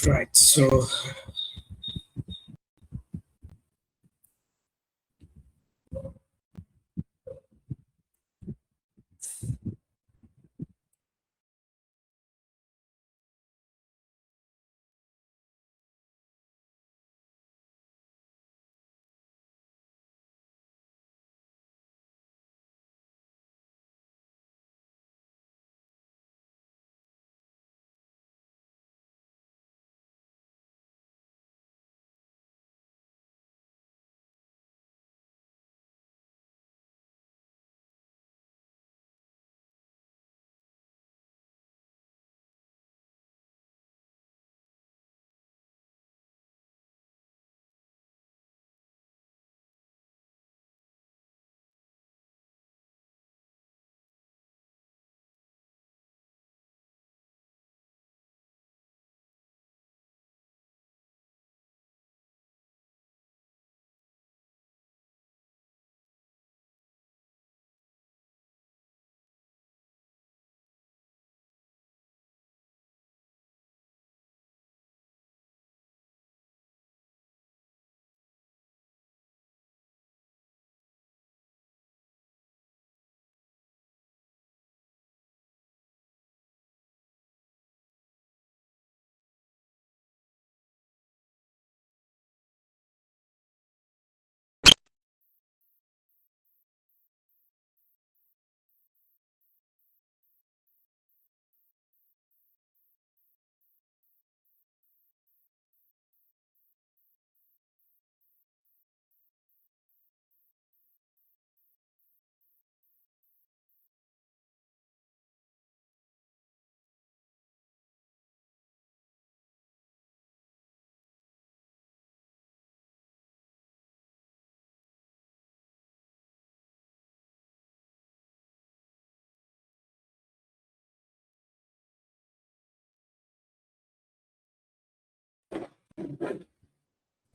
Right. So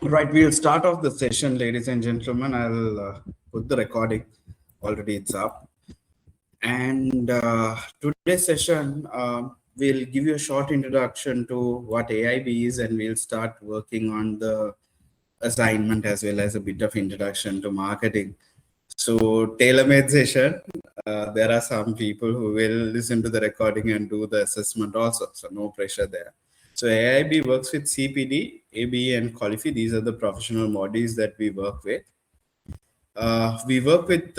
right, we'll start off the session, ladies and gentlemen. I'll put the recording. Already it's up. And today's session, we'll give you a short introduction to what AIB is, and we'll start working on the assignment as well as a bit of introduction to marketing. So tailor-made session. There are some people who will listen to the recording and do the assessment also. So no pressure there. So AIB works with CPD, ABE, and Qualify. These are the professional bodies that we work with. We work with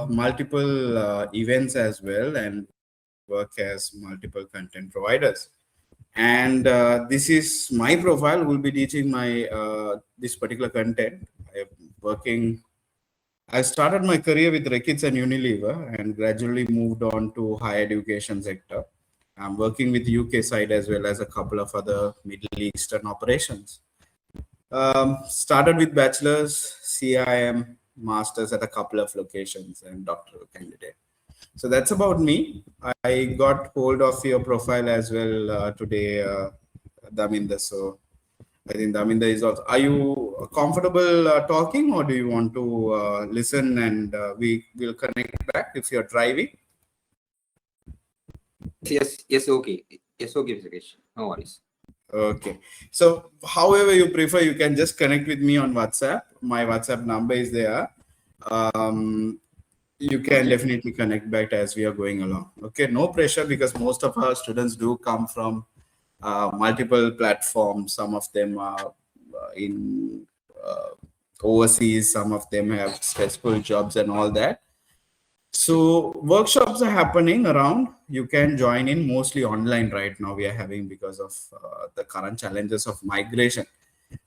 multiple events as well, and work as multiple content providers. And this is my profile. Will be teaching my this particular content. I started my career with Reckitt's and Unilever, and gradually moved on to higher education sector. I'm working with UK side as well as a couple of other Middle Eastern operations. Started with bachelor's, CIM, masters at a couple of locations, and doctoral candidate. So that's about me. I got hold of your profile as well today, Daminda. So I think Daminda is also. Are you comfortable talking, or do you want to listen and we will connect back if you're driving? Yes, okay. Yes, okay, Suresh. No worries. Okay. So, however you prefer, you can just connect with me on WhatsApp. My WhatsApp number is there. You can definitely connect back as we are going along. Okay, no pressure, because most of our students do come from multiple platforms. Some of them are in overseas, some of them have stressful jobs and all that. So workshops are happening around. You can join in mostly online right now. We are having because of the current challenges of migration,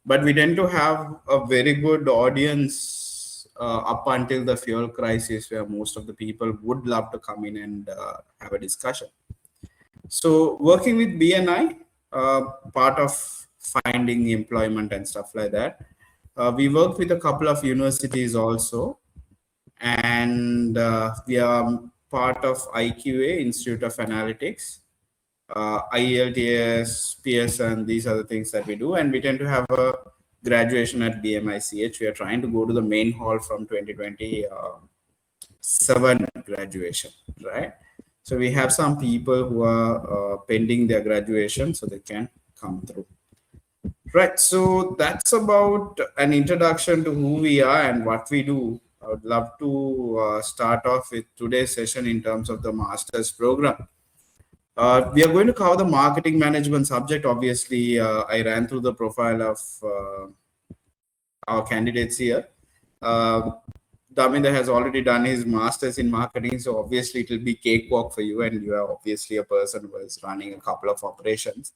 but we tend to have a very good audience up until the fuel crisis, where most of the people would love to come in and have a discussion. So working with BNI, part of finding employment and stuff like that. We work with a couple of universities also, and we are part of IQA, Institute of Analytics, IELTS, Pearson. These are the things that we do, and we tend to have a graduation at BMICH. We are trying to go to the main hall from 2027 graduation, right? So we have some people who are pending their graduation, so they can come through. Right. So that's about an introduction to who we are and what we do. I would love to start off with today's session in terms of the master's program. We are going to cover the marketing management subject. Obviously, I ran through the profile of our candidates here. Uh, Daminda has already done his master's in marketing, so obviously it will be cakewalk for you, and you are obviously a person who is running a couple of operations.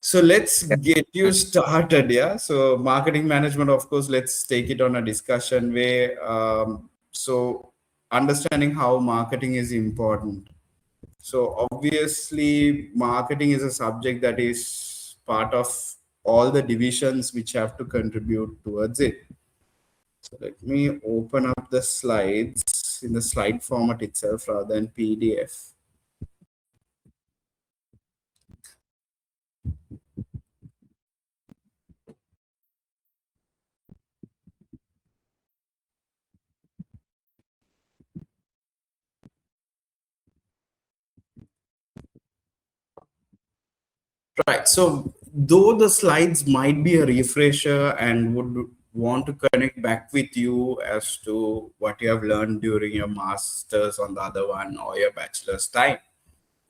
So let's get you started. Yeah. So marketing management, of course, let's take it on a discussion way. So understanding how marketing is important. So obviously, marketing is a subject that is part of all the divisions which have to contribute towards it. So let me open up the slides in the slide format itself rather than PDF. Right. So, though the slides might be a refresher and would want to connect back with you as to what you have learned during your master's on the other one or your bachelor's time.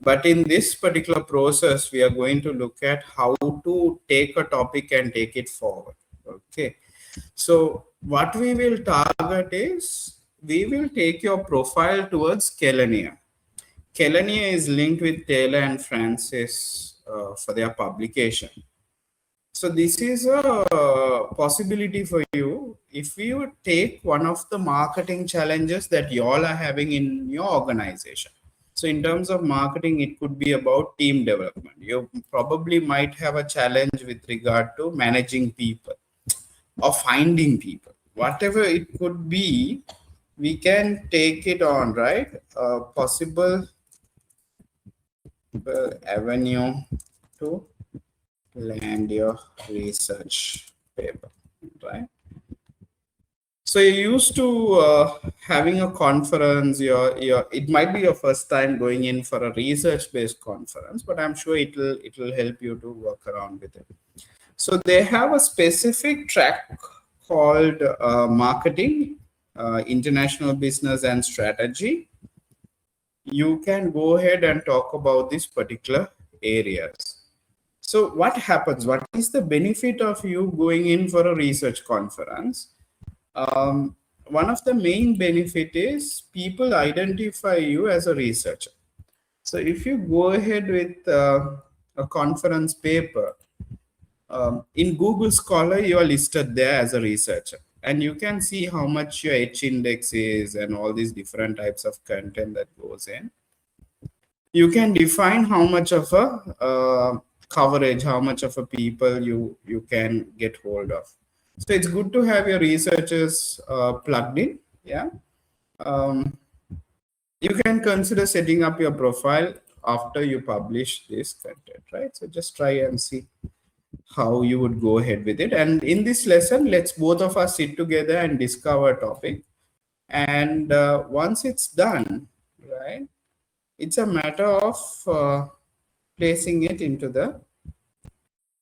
But in this particular process, we are going to look at how to take a topic and take it forward. Okay. So, what we will target is we will take your profile towards Kelania. Kelania is linked with Taylor and Francis for their publication. So this is a possibility for you if you take one of the marketing challenges that you all are having in your organization. So in terms of marketing, it could be about team development. You probably might have a challenge with regard to managing people or finding people. Whatever it could be, we can take it on, right? Possible avenue to land your research paper, right? So you're used to having a conference. It might be your first time going in for a research-based conference, but I'm sure it'll help you to work around with it. So they have a specific track called marketing, international business and strategy. You can go ahead and talk about these particular areas. So what happens? What is the benefit of you going in for a research conference? One of the main benefit is people identify you as a researcher. So if you go ahead with a conference paper, in Google Scholar, you are listed there as a researcher. And you can see how much your H index is and all these different types of content that goes in. You can define how much of a coverage, how much of a people you can get hold of. So it's good to have your researchers plugged in. Yeah. You can consider setting up your profile after you publish this content, right? So just try and see how you would go ahead with it. And in this lesson, let's both of us sit together and discover a topic. And once it's done, right, it's a matter of placing it into the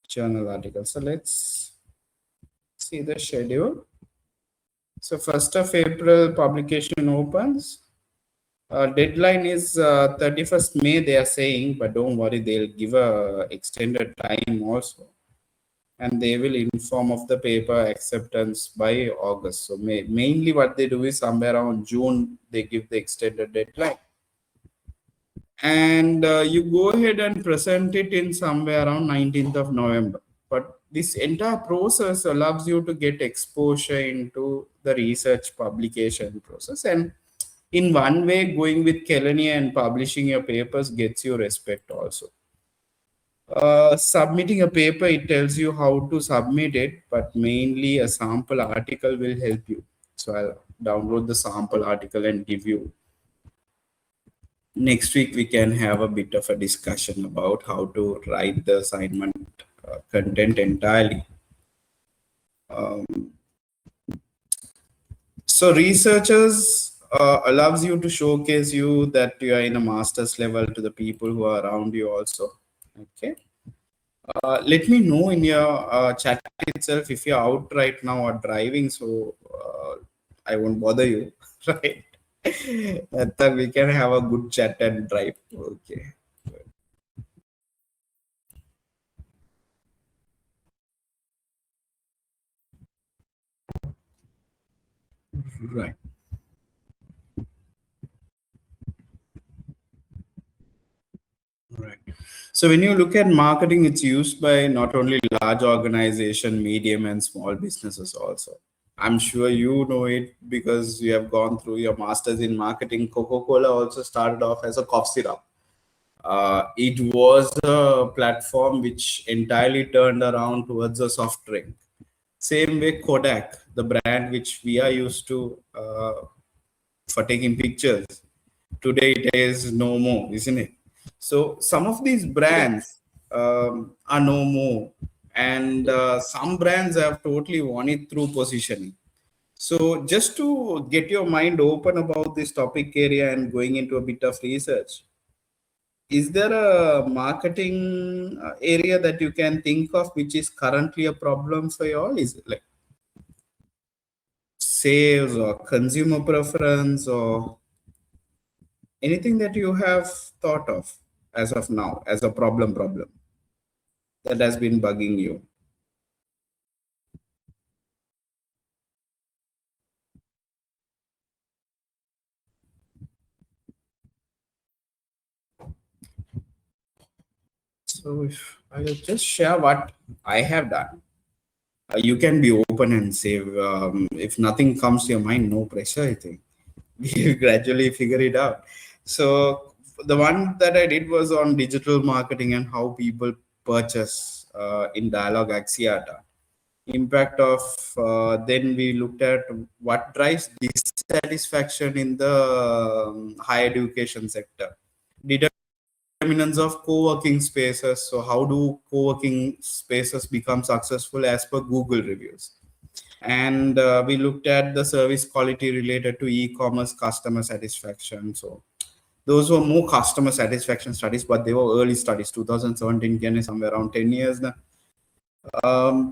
journal article. So let's see the schedule. So 1st of April publication opens. Deadline is 31st May, they are saying, but don't worry, they'll give a extended time also. And they will inform of the paper acceptance by August. So mainly what they do is somewhere around June, they give the extended deadline. And you go ahead and present it in somewhere around 19th of November. But this entire process allows you to get exposure into the research publication process. And in one way, going with Kelania and publishing your papers gets you respect also. Submitting a paper, it tells you how to submit it, but mainly a sample article will help you. So I'll download the sample article and give you. Next week, we can have a bit of a discussion about how to write the assignment content entirely. So researchers allows you to showcase you that you are in a master's level to the people who are around you also. Okay. Let me know in your chat itself if you're out right now or driving, so I won't bother you, right? That time we can have a good chat and drive. Okay. Right. Right. So when you look at marketing, it's used by not only large organization, medium and small businesses also. I'm sure you know it because you have gone through your masters in marketing. Coca-Cola also started off as a cough syrup. It was a platform which entirely turned around towards a soft drink. Same way Kodak, the brand which we are used to for taking pictures. Today it is no more, isn't it? So some of these Yeah. brands are no more, and some brands have totally won it through positioning. So just to get your mind open about this topic area and going into a bit of research, is there a marketing area that you can think of which is currently a problem for you all? Is it like sales or consumer preference or anything that you have thought of as of now as a problem that has been bugging you? So if I'll just share what I have done. You can be open and say, if nothing comes to your mind, no pressure, I think. We gradually figure it out. So the one that I did was on digital marketing and how people purchase in Dialogue Axiata. Impact of then we looked at what drives dissatisfaction in the higher education sector. Determinants of co-working spaces. So how do co-working spaces become successful as per Google reviews? And we looked at the service quality related to e-commerce customer satisfaction. So those were more customer satisfaction studies, but they were early studies. 2017 can somewhere around 10 years now.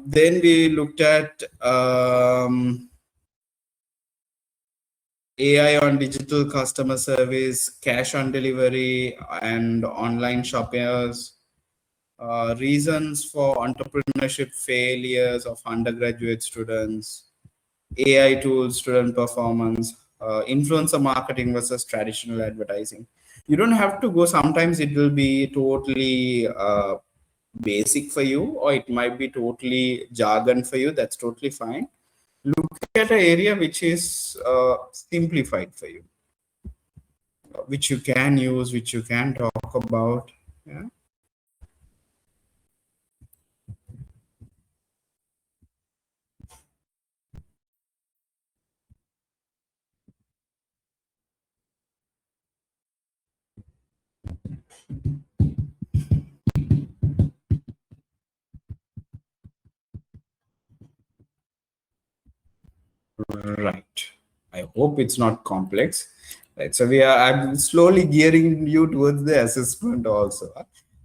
Then we looked at AI on digital customer service, cash on delivery, and online shoppers. Reasons for entrepreneurship failures of undergraduate students, AI tools, student performance, influencer marketing versus traditional advertising. You don't have to go. Sometimes it will be totally basic for you, or it might be totally jargon for you. That's totally fine. Look at an area which is simplified for you, which you can use, which you can talk about. Yeah. Right. I hope it's not complex. Right. So I'm slowly gearing you towards the assessment also.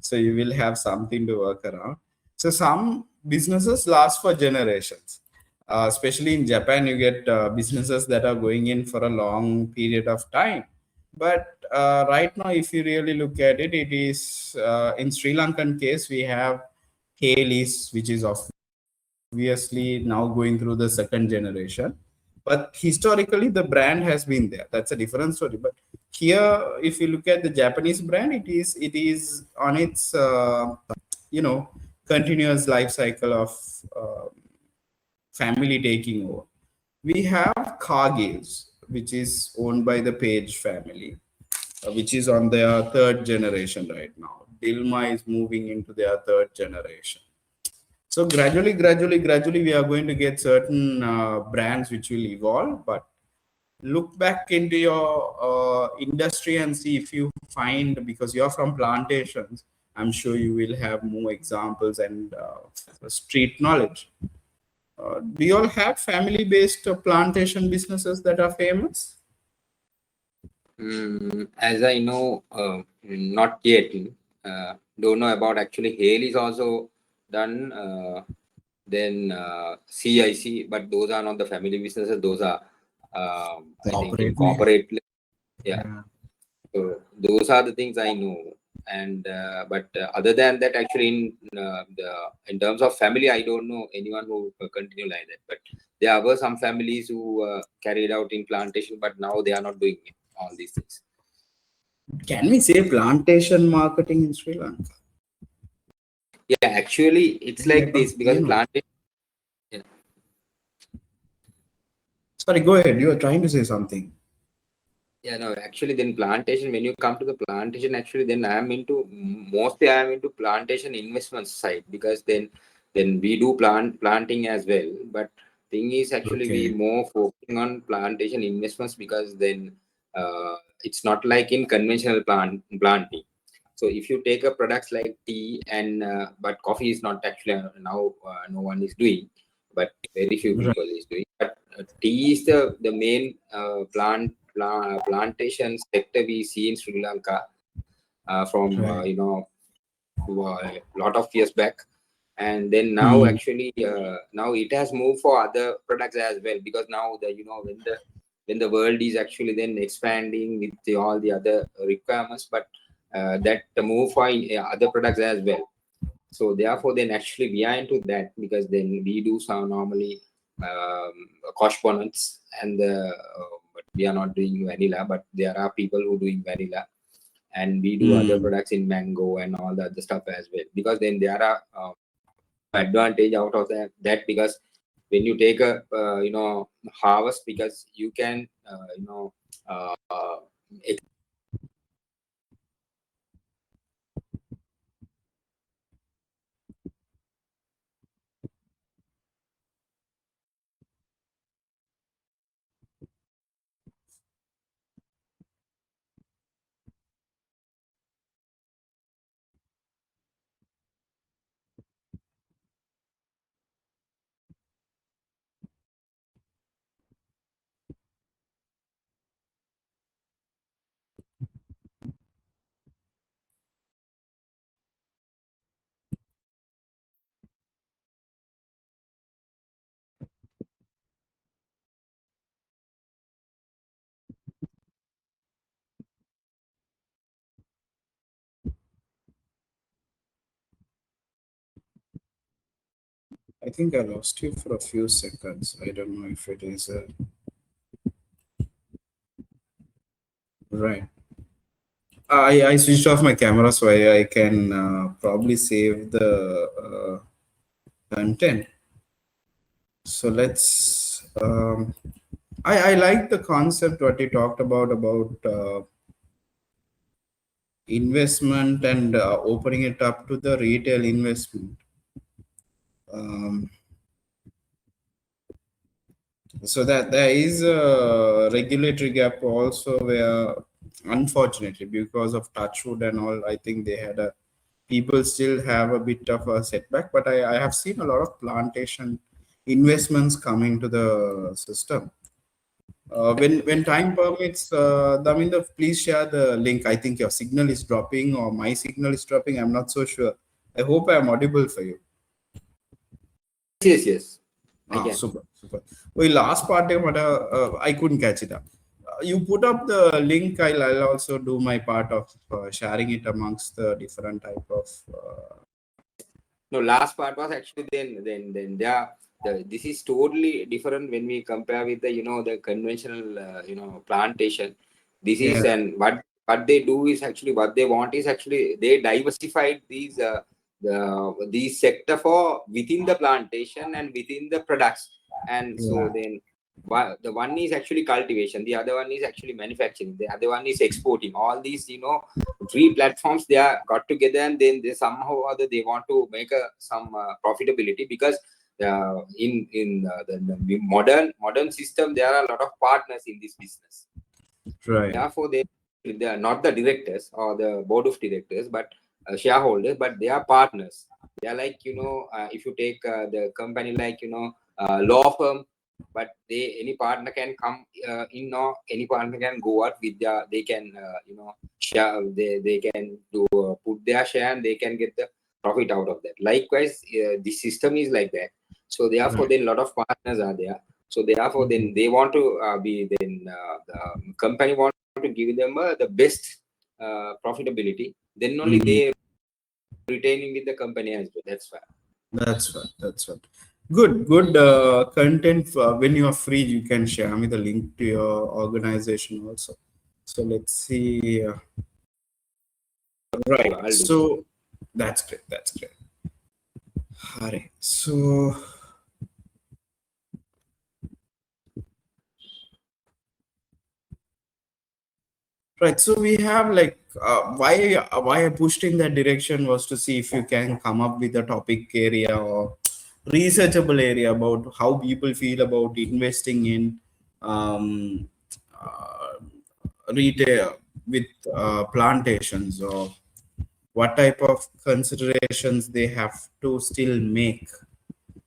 So you will have something to work around. So some businesses last for generations. Especially in Japan, you get businesses that are going in for a long period of time. But right now, if you really look at it, it is in Sri Lankan case, we have Haley's, which is obviously now going through the second generation, but historically the brand has been there. That's a different story. But here, if you look at the Japanese brand, it is on its you know continuous life cycle of family taking over. We have Cargill's, which is owned by the Page family, which is on their third generation right now. Dilma is moving into their third generation. So gradually, we are going to get certain brands which will evolve. But look back into your industry and see if you find, because you're from plantations, I'm sure you will have more examples and street knowledge. Do you all have family-based plantation businesses that are famous? As I know, not yet. Don't know about actually Hale is also done. Then CIC, but those are not the family businesses. Those are, I think, in Corporate. corporate. Yeah. Yeah. So those are the things I know. And but other than that, actually, in terms of family, I don't know anyone who continue like that. But there were some families who carried out in plantation, but now they are not doing all these things. Can we say plantation marketing in Sri Lanka? Yeah, actually, it's like this because plantation. Yeah. Sorry, go ahead. You are trying to say something. Yeah, no, actually, then plantation, when you come to the plantation, actually, then mostly I am into plantation investment side, because then we do planting as well. But thing is, actually, we Okay. more focusing on plantation investments, because then it's not like in conventional planting. So if you take a products like tea and but coffee is not actually now no one is doing, but very few Right. people is doing. But tea is the main plantation sector we see in Sri Lanka from Right. a lot of years back. And then now Hmm. actually now it has moved for other products as well, because now when the world is actually then expanding with all the other requirements, but that move for other products as well. So therefore then actually we are into that, because then we do some normally correspondence, and but we are not doing vanilla, but there are people who doing vanilla, and we do other Hmm. products in mango and all the other stuff as well, because then there are advantage out of that, because when you take a harvest, because you can uh, I think I lost you for a few seconds. I don't know if it is right. I switched off my camera so I can probably save the content. So let's. I like the concept what you talked about investment and opening it up to the retail investment. Um, so that there is a regulatory gap also where, unfortunately, because of touchwood and all, I think they had a people still have a bit of a setback. But I have seen a lot of plantation investments coming to the system. When time permits, Daminda, please share the link. I think your signal is dropping or my signal is dropping. I'm not so sure. I hope I'm audible for you. yes, I Ah, can. super, super. Well, last part, I couldn't catch it up. You put up the link. I'll also do my part of sharing it amongst the different type of. No, last part was actually then this is totally different when we compare with the the conventional plantation. This is, Yeah, and what they do is actually, what they want is actually they diversified these sector for within the plantation and within the products. And so yeah, then the one is actually cultivation, the other one is actually manufacturing, the other one is exporting. All these three platforms, they are got together, and then they somehow or other they want to make some profitability, because the modern system, there are a lot of partners in this business. right. Therefore they are not the directors or the board of directors, but shareholders, but they are partners. They are like if you take the company like law firm, but any partner can come in, or any partner can go out with they can share, they can do put their share, and they can get the profit out of that. Likewise, the system is like that. So therefore, then a lot of partners are there. So therefore, then they want to the company want to give them the best profitability. Then only they retaining with the company as well. That's why. That's right. That's right. Good, good content. When you are free, you can share me the link to your organization also. So let's see. Right. I'll do. So that's great. That's great. Hare. So right. So we have like why I pushed in that direction was to see if you can come up with a topic area or researchable area about how people feel about investing in um, uh, retail with plantations, or what type of considerations they have to still make.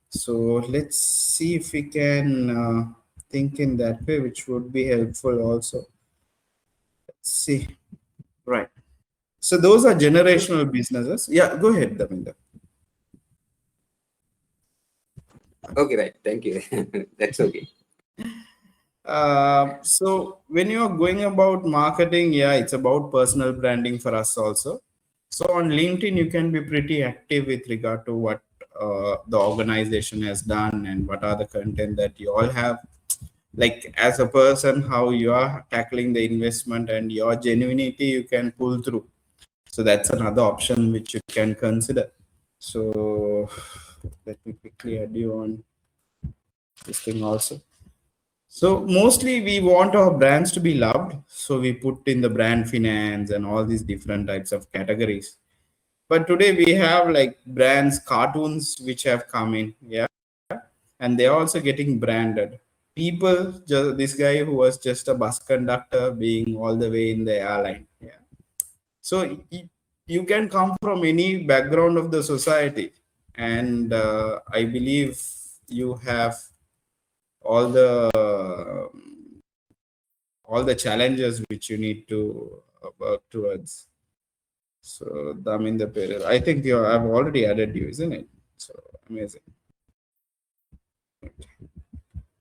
So let's see if we can think in that way, which would be helpful also. Let's see. Right. So those are generational businesses. Yeah, go ahead, Daminda. Okay, right. Thank you. That's okay. So when you are going about marketing, yeah, it's about personal branding for us also. So on LinkedIn, you can be pretty active with regard to what the organization has done and what are the content that you all have. Like as a person, how you are tackling the investment and your genuinity, you can pull through. So that's another option which you can consider. So let me quickly add you on this thing also. So mostly we want our brands to be loved. So we put in the brand finance and all these different types of categories. But today we have like brands, cartoons which have come in, yeah, and they're also getting branded. People, just this guy who was just a bus conductor, being all the way in the airline, yeah. So you can come from any background of the society, and I believe you have all the challenges which you need to work towards. So Daminda Peril, I think I've already added you, isn't it? So amazing.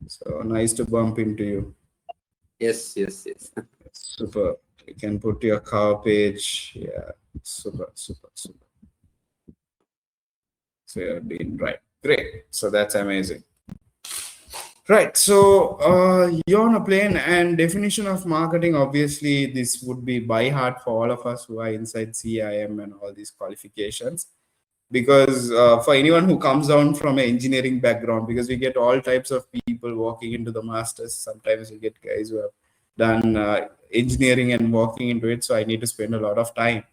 So nice to bump into you. Yes, yes, yes. Super. You can put your cover page. Yeah. Super, super, super. So you're doing right. Great. So that's amazing. Right. So you're on a plane, and definition of marketing, obviously, this would be by heart for all of us who are inside CIM and all these qualifications. Because for anyone who comes down from an engineering background, because we get all types of people walking into the masters. Sometimes we get guys who have done engineering and walking into it. So I need to spend a lot of time.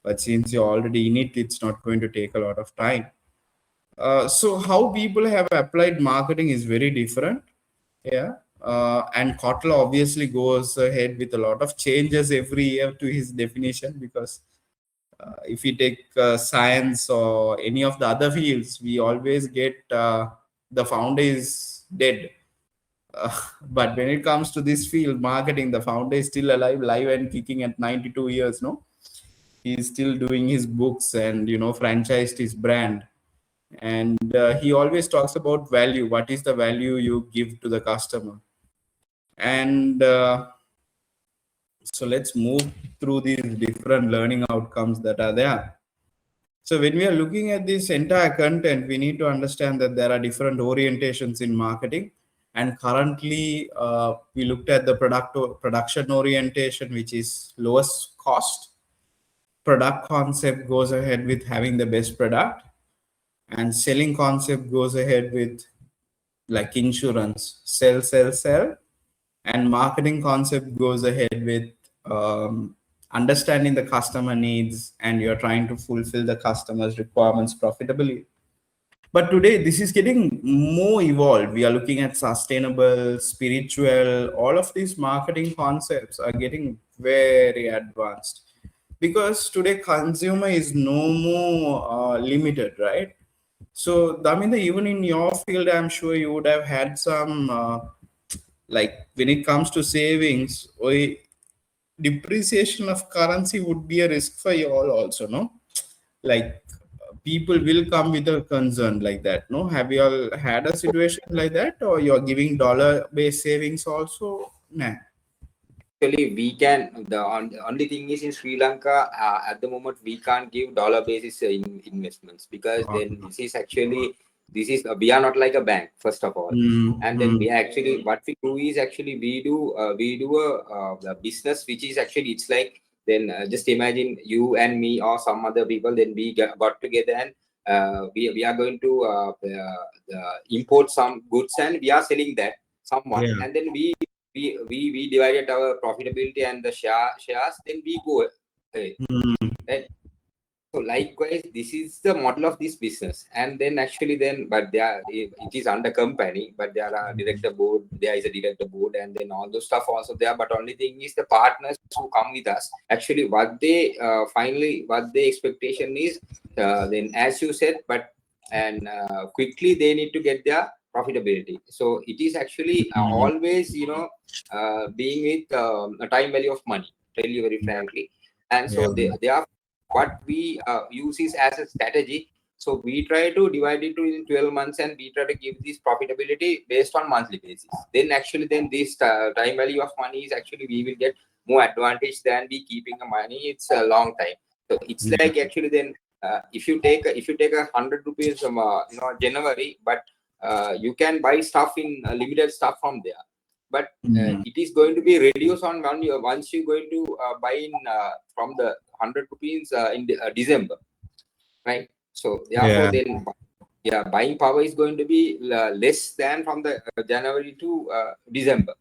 But since you're already in it, it's not going to take a lot of time. So how people have applied marketing is very different. Yeah. And Kotler obviously goes ahead with a lot of changes every year to his definition, because if we take science or any of the other fields, we always get the founder is dead. But when it comes to this field, marketing, the founder is still alive, live and kicking at 92 years. No, he's still doing his books and franchised his brand. And he always talks about value. What is the value you give to the customer? And so let's move through these different learning outcomes that are there. So when we are looking at this entire content, we need to understand that there are different orientations in marketing. And currently, we looked at the production orientation, which is lowest cost. Product concept goes ahead with having the best product, and selling concept goes ahead with like insurance, sell, sell, sell. And marketing concept goes ahead with understanding the customer needs, and you're trying to fulfill the customer's requirements profitably. But today this is getting more evolved. We are looking at sustainable, spiritual, all of these marketing concepts are getting very advanced, because today consumer is no more limited, right? So Daminda, even in your field, I'm sure you would have had some like when it comes to savings, depreciation of currency would be a risk for you all also, no? Like people will come with a concern like that. No, have you all had a situation like that, or you're giving dollar-based savings also? Nah. Actually, we can. The only thing is in Sri Lanka at the moment we can't give dollar basis investments, because then this is we are not like a bank, first of all. And then we actually, what we do is actually we do a business which is actually, it's like, then just imagine you and me or some other people, then we got together, and we are going to import some goods, and we are selling that someone, Yeah. and then we divided our profitability and the shares, then we go ahead. Right? So likewise, this is the model of this business. And then actually then, but it is under company, but there are there is a director board, and then all those stuff also there. But only thing is the partners who come with us, actually what they finally, what the expectation is, then as you said, and quickly they need to get their profitability. So it is actually always, being with a time value of money, tell you very frankly. And so they are, what we use is as a strategy. So we try to divide it in 12 months, and we try to give this profitability based on monthly basis. Then actually, then this time value of money is actually, we will get more advantage than we keeping the money. It's a long time. So it's like actually then, if you take a 100 rupees from January, but you can buy stuff in limited stuff from there. But it is going to be reduced on once you're going to buy in from the 100 rupees in December, right? So therefore, then buying power is going to be less than from the January to December.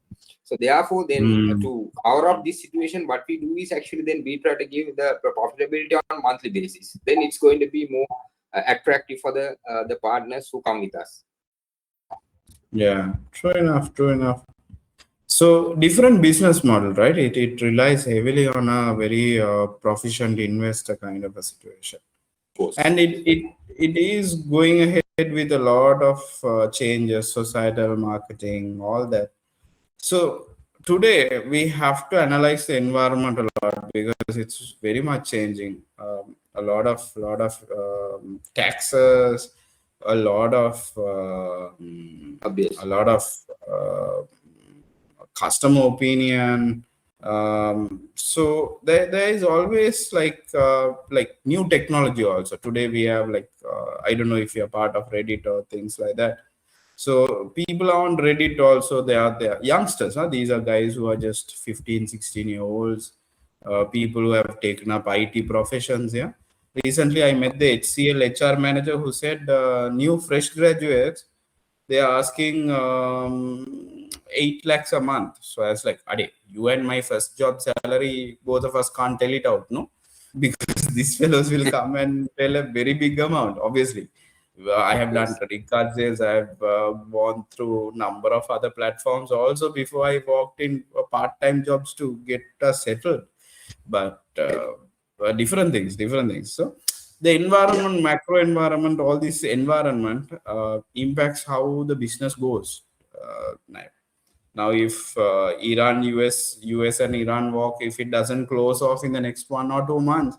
So therefore, then to cover up this situation, what we do is actually then we try to give the profitability on monthly basis. Then it's going to be more attractive for the partners who come with us. Yeah, true enough, true enough. So different business model, right? It relies heavily on a very proficient investor kind of a situation, and it is going ahead with a lot of changes, societal marketing, all that. So today we have to analyze the environment a lot, because it's very much changing. A lot of taxes, a lot of a lot of uh, customer opinion. So there is always like new technology also. Today we have I don't know if you're part of Reddit or things like that. So people on Reddit also, they are youngsters. Huh? These are guys who are just 15, 16-year-olds, people who have taken up IT professions. Yeah. Recently, I met the HCL HR manager who said new fresh graduates, they are asking 8 lakhs a month. So I was like, Ade, you and my first job salary, both of us can't tell it out, no? Because these fellows will come and tell a very big amount, obviously. I have done credit card sales. I have gone through number of other platforms also before I walked in part-time jobs to get settled. But different things. So the environment, macro environment, all this environment impacts how the business goes. Now, if Iran, US and Iran walk, if it doesn't close off in the next 1 or 2 months,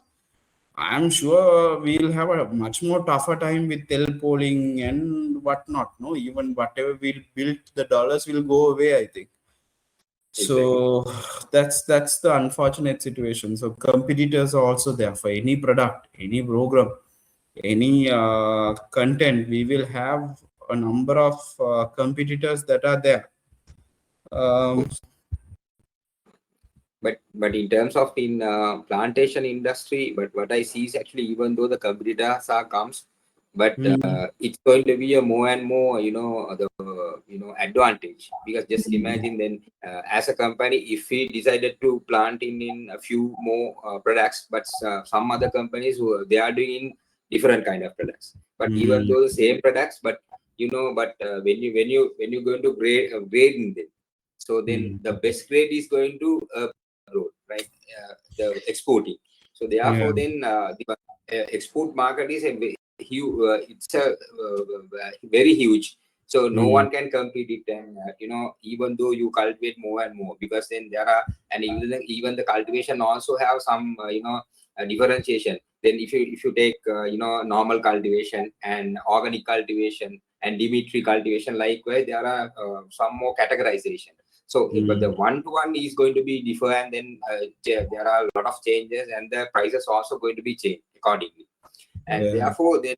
I'm sure we'll have a much more tougher time with polling and whatnot. No, even whatever we'll build, the dollars will go away, I think. So that's the unfortunate situation. So competitors are also there for any product, any program, any content. We will have a number of competitors that are there. But in terms of in plantation industry, but what I see is actually, even though the competitors are comes, but it's going to be a more and more advantage, because just imagine then as a company, if we decided to plant in a few more products, but some other companies who they are doing different kind of products, but even though the same products, but when you going to grade in them, so then the best grade is going to abroad, right? The exporting. So therefore, then the export market is a huge. It's a very huge. So no one can compete it, and even though you cultivate more and more, because then there are, and even the cultivation also have some differentiation. Then if you take normal cultivation and organic cultivation and Dimitri cultivation, likewise there are some more categorization. So but the one-to-one is going to be different, and then there are a lot of changes, and the prices also going to be changed accordingly. And therefore, then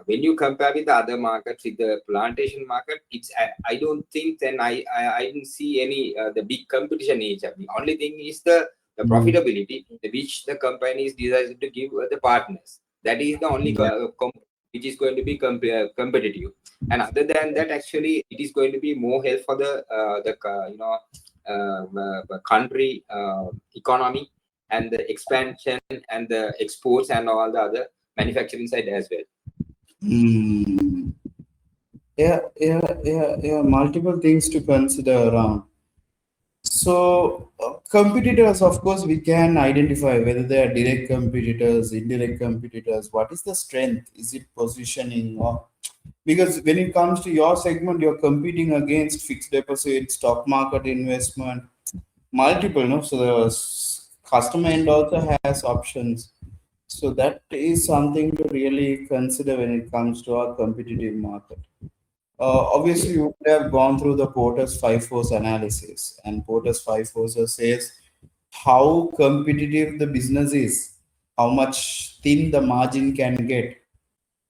when you compare with the other markets, with the plantation market, it's I don't think then I didn't see any the big competition in each other. The only thing is the profitability which the company is decided to give the partners. That is the only which is going to be competitive. And other than that, actually, it is going to be more help for the country economy and the expansion and the exports and all the other manufacturing side as well. Yeah. Multiple things to consider around. So competitors, of course, we can identify whether they are direct competitors, indirect competitors. What is the strength? Is it positioning? Or because when it comes to your segment, you're competing against fixed deposit, stock market investment, multiple. No, so the customer end also has options. So that is something to really consider when it comes to our competitive market. Obviously, you would have gone through the Porter's five force analysis, and Porter's five forces says how competitive the business is, how much thin the margin can get.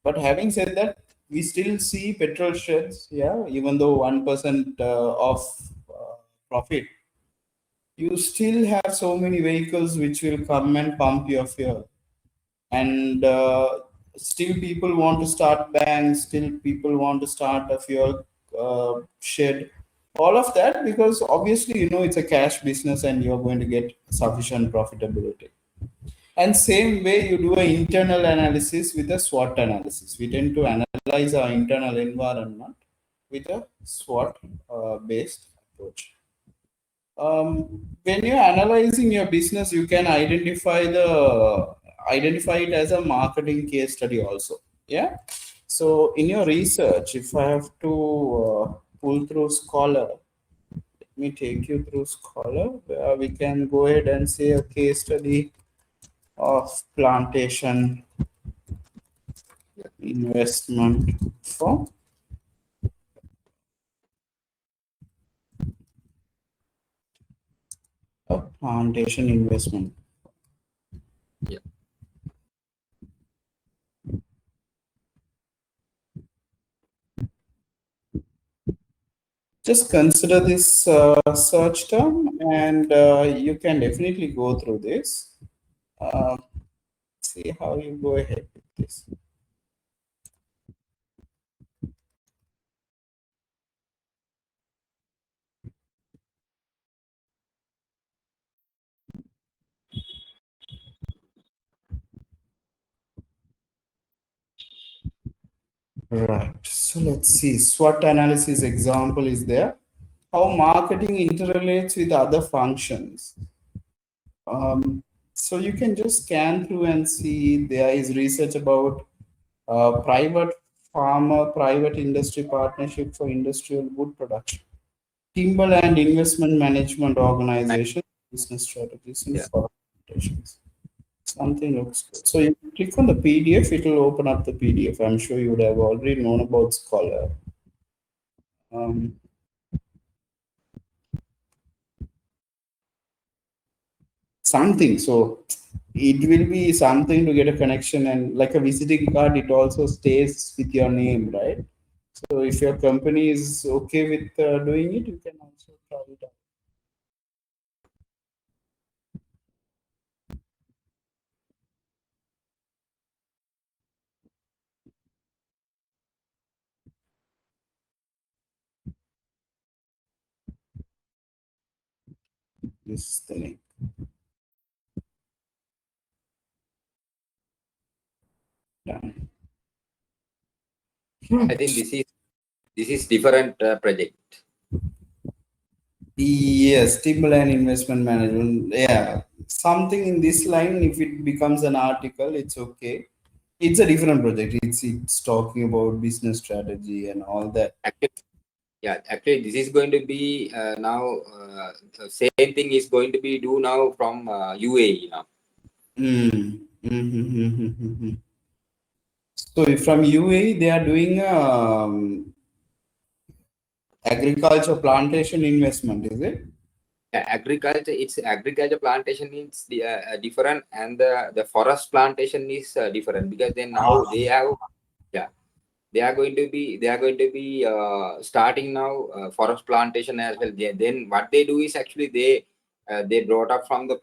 But having said that, we still see petrol sheds, yeah, even though 1% of profit, you still have so many vehicles which will come and pump your fuel. And still people want to start banks, still people want to start a fuel shed, all of that, because obviously it's a cash business and you're going to get sufficient profitability. And same way you do an internal analysis with a SWOT analysis. We tend to analyze our internal environment with a SWOT based approach. When you're analyzing your business, you can identify it as a marketing case study also. Yeah. So in your research, if I have to pull through Scholar, let me take you through Scholar, where we can go ahead and say a case study of plantation investment firm. A plantation investment. Yeah. Just consider this search term, and you can definitely go through this. See how you go ahead with this. Right. So let's see. SWOT analysis example is there. How marketing interrelates with other functions. So you can just scan through and see there is research about private farmer, private industry partnership for industrial wood production, timberland investment management organization, business strategies and Yeah. implementations. Something looks good. So you click on the PDF, it will open up the PDF. I'm sure you would have already known about Scholar. Something. So it will be something to get a connection, and like a visiting card, it also stays with your name, right? So if your company is okay with doing it, you can also try it out. This is the link. Done. I think this is different project. Yes, timberland investment management. Yeah, something in this line. If it becomes an article, it's okay. It's a different project. It's talking about business strategy and all that. Actually, this is going to be now the same thing is going to be do now from UAE now. Mm-hmm. So from UAE, they are doing agriculture plantation investment, is it? Agriculture, it's agriculture plantation is different, and the forest plantation is different, because then now they have, yeah, they are going to be starting now forest plantation as well. Then what they do is actually they brought up from the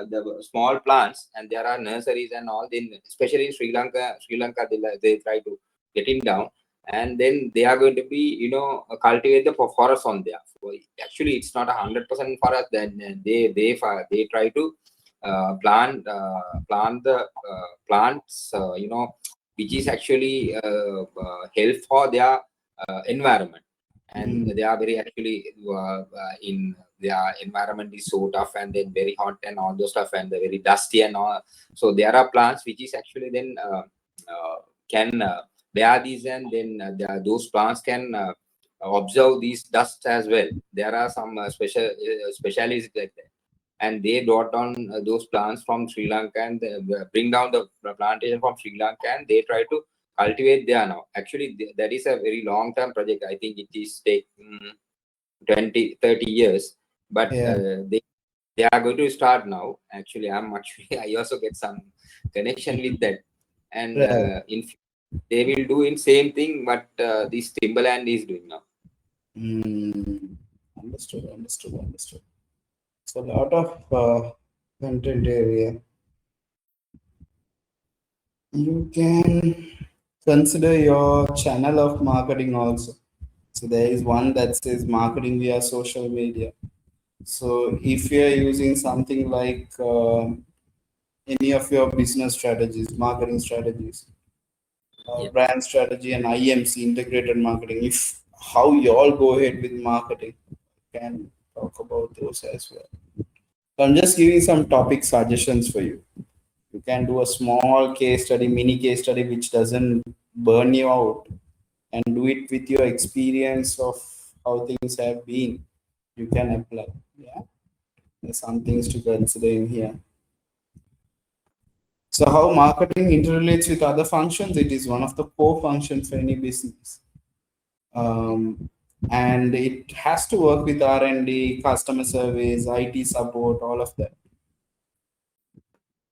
the small plants, and there are nurseries and all. Then especially in Sri Lanka they try to get it down, and then they are going to be, cultivate the forest on there. So actually, it's not 100% forest. Then they try to plant the plants, which is actually help for their environment. And Mm. they are very actually in their environment is so tough, and then very hot and all those stuff, and very dusty and all. So there are plants which is actually then can bear these, and then those plants can observe these dust as well. There are some specialists like that, and they brought down those plants from Sri Lanka, and bring down the plantation from Sri Lanka, and they try to cultivate there now. Actually, that is a very long-term project. I think it is take 20, 30 years, but Yeah. they are going to start now. Actually, I also get some connection with that, and Right. they will do in same thing, but this Timberland is doing now. Mm. Understood. So a lot of content area. You can consider your channel of marketing also. So there is one that says marketing via social media. So if you are using something like any of your business strategies, marketing strategies, Yeah. brand strategy, and IMC, integrated marketing, if how you all go ahead with marketing, can talk about those as well. So I'm just giving some topic suggestions for you. You can do a small case study, mini case study, which doesn't burn you out, and do it with your experience of how things have been. You can apply. Yeah, there's some things to consider in here. So how marketing interrelates with other functions? It is one of the core functions for any business. And it has to work with R&D, customer service, IT support, all of that.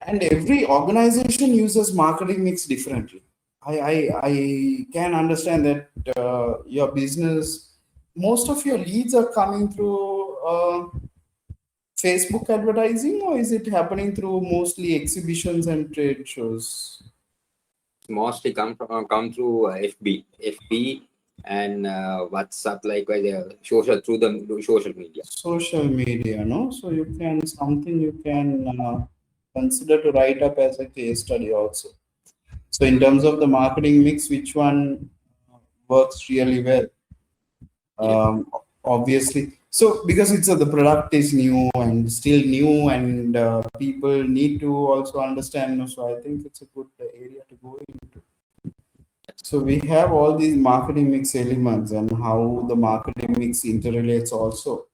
And every organization uses marketing mix differently. I can understand that your business, most of your leads are coming through Facebook advertising, or is it happening through mostly exhibitions and trade shows? Mostly come through FB, and WhatsApp, likewise, social through the social media. Social media, no? So you can something you can consider to write up as a case study also. So in terms of the marketing mix, which one works really well? Yeah. Obviously, so because it's the product is new and still new, and people need to also understand. So I think it's a good area to go into. So we have all these marketing mix elements and how the marketing mix interrelates also.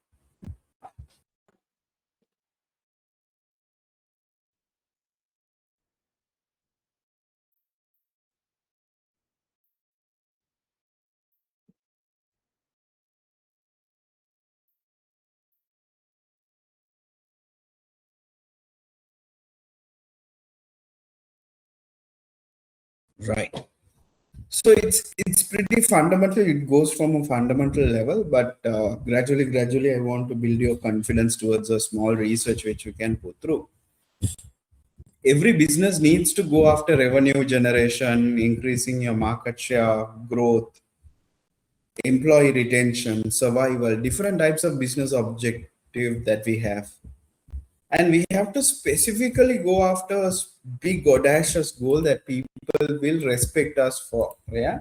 Right. So it's pretty fundamental. It goes from a fundamental level, but gradually, I want to build your confidence towards a small research which you can put through. Every business needs to go after revenue generation, increasing your market share, growth, employee retention, survival, different types of business objective that we have. And we have to specifically go after a big audacious goal that people will respect us for. Yeah,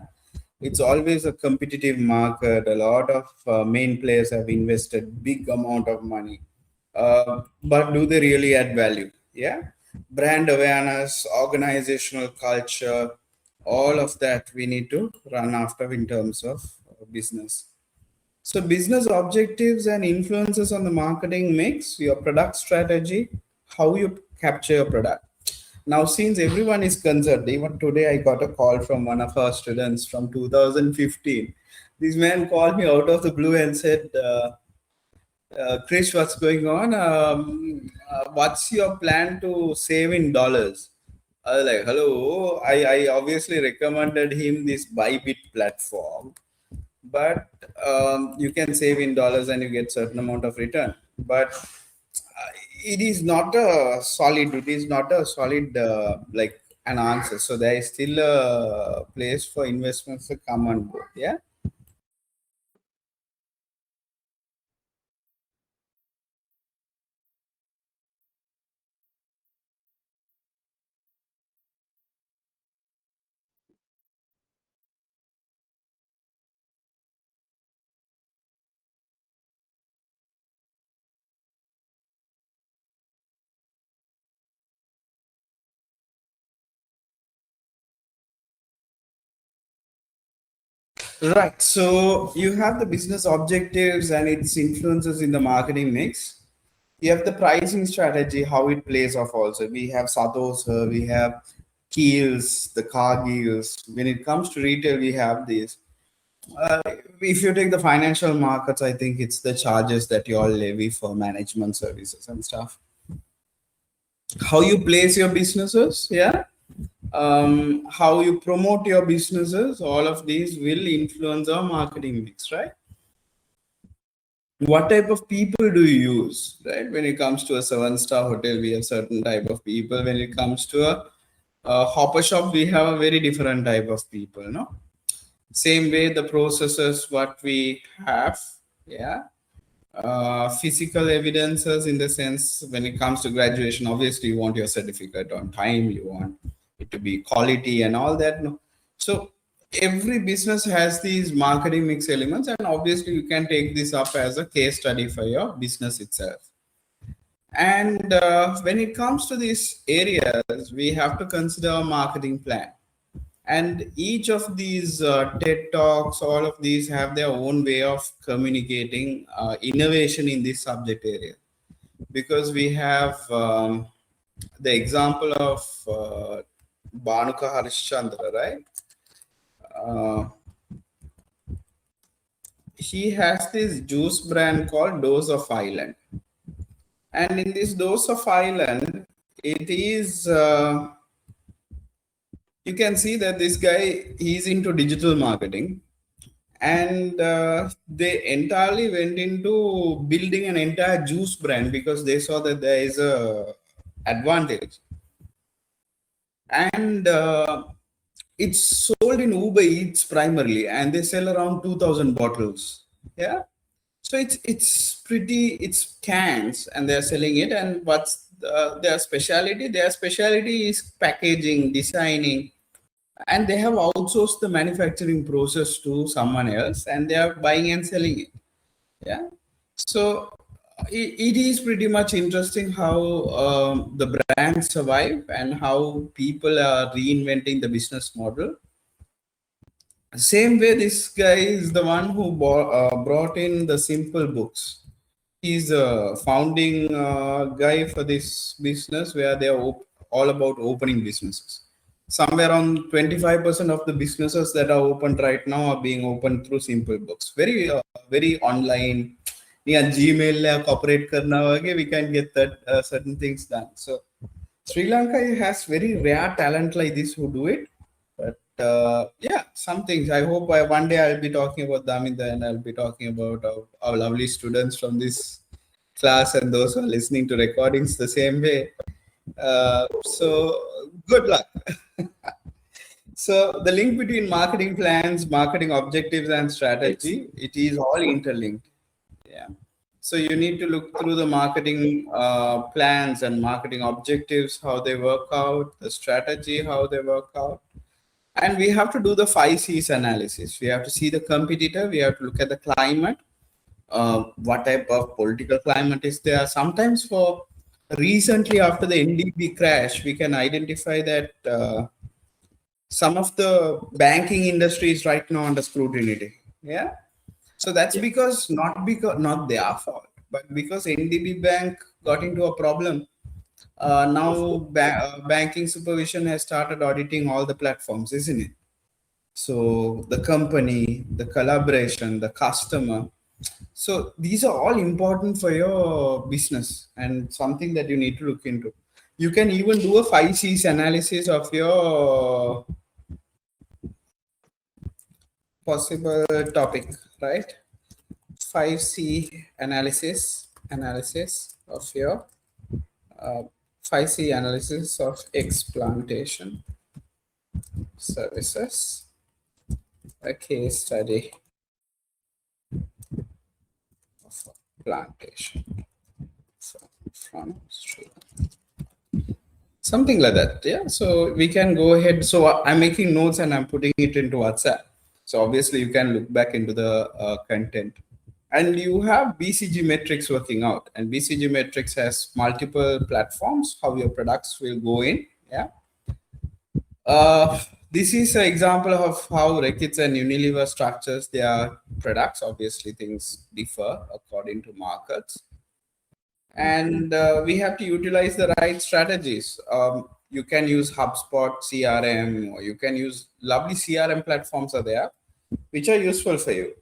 it's always a competitive market. A lot of main players have invested big amount of money, but do they really add value? Yeah, brand awareness, organizational culture, all of that we need to run after in terms of business. So business objectives and influences on the marketing mix, your product strategy, how you capture your product. Now, since everyone is concerned, even today I got a call from one of our students from 2015. This man called me out of the blue and said, Krish, what's going on? What's your plan to save in dollars? I was like, hello. I obviously recommended him this Bybit platform, but you can save in dollars and you get certain amount of return. But it is not a solid. It is not a solid like an answer. So there is still a place for investments to come on board. Yeah. Right. So you have the business objectives and its influences in the marketing mix. You have the pricing strategy, how it plays off also. We have Satos, we have Keels, the Cargills. When it comes to retail, we have these. If you take the financial markets, I think it's the charges that you all levy for management services and stuff. How you place your businesses, yeah. How you promote your businesses, all of these will influence our marketing mix, right? What type of people do you use, right? When it comes to a 7-star hotel, we have certain type of people. When it comes to a hopper shop, we have a very different type of people, no? Same way, the processes what we have, yeah. Physical evidences, in the sense, when it comes to graduation, obviously you want your certificate on time, you want it to be quality and all that, no? So every business has these marketing mix elements, and obviously you can take this up as a case study for your business itself. And when it comes to these areas, we have to consider a marketing plan. And each of these TED Talks, all of these have their own way of communicating innovation in this subject area. Because we have the example of Bhanuka Harishchandra, right? He has this juice brand called Dose of Island. And in this Dose of Island, it is, you can see that this guy, he's into digital marketing. And they entirely went into building an entire juice brand because they saw that there is a advantage. And it's sold in Uber Eats primarily, and they sell around 2,000 bottles. Yeah. So it's cans, and they're selling it. And what's their specialty? Their specialty is packaging, designing, and they have outsourced the manufacturing process to someone else, and they are buying and selling it. Yeah. So it is pretty much interesting how the brand survive and how people are reinventing the business model. Same way, this guy is the one who brought in the simple books. He's a founding guy for this business, where they are all about opening businesses. Somewhere around 25% of the businesses that are opened right now are being opened through simple books. Very online. Yeah, Gmail cooperate karna hoge, we can get that certain things done. So Sri Lanka has very rare talent like this who do it. But yeah, some things. I hope one day I'll be talking about Daminda, and I'll be talking about our lovely students from this class and those who are listening to recordings the same way. So good luck. So the link between marketing plans, marketing objectives, and strategy, it is all interlinked. Yeah. So you need to look through the marketing plans and marketing objectives, how they work out, the strategy, how they work out. And we have to do the 5 C's analysis. We have to see the competitor. We have to look at the climate. What type of political climate is there? Sometimes for recently after the NDB crash, we can identify that some of the banking industry is right now under scrutiny. Yeah. So that's because not their fault, but because NDB Bank got into a problem Now banking supervision has started auditing all the platforms, isn't it? So the company, the collaboration, the customer. So these are all important for your business and something that you need to look into. You can even do a 5 C's analysis of your possible topic, right? 5C analysis of your uh, 5C analysis of explantation services, a case study of plantation from Sri Lanka. Something like that. Yeah. So we can go ahead. So I'm making notes and I'm putting it into WhatsApp. So obviously you can look back into the content. And you have BCG metrics working out. And BCG metrics has multiple platforms, how your products will go in. Yeah. This is an example of how Reckitt and Unilever structures their products. Obviously, things differ according to markets. And we have to utilize the right strategies. You can use HubSpot CRM, or you can use lovely CRM platforms are there, which are useful for you.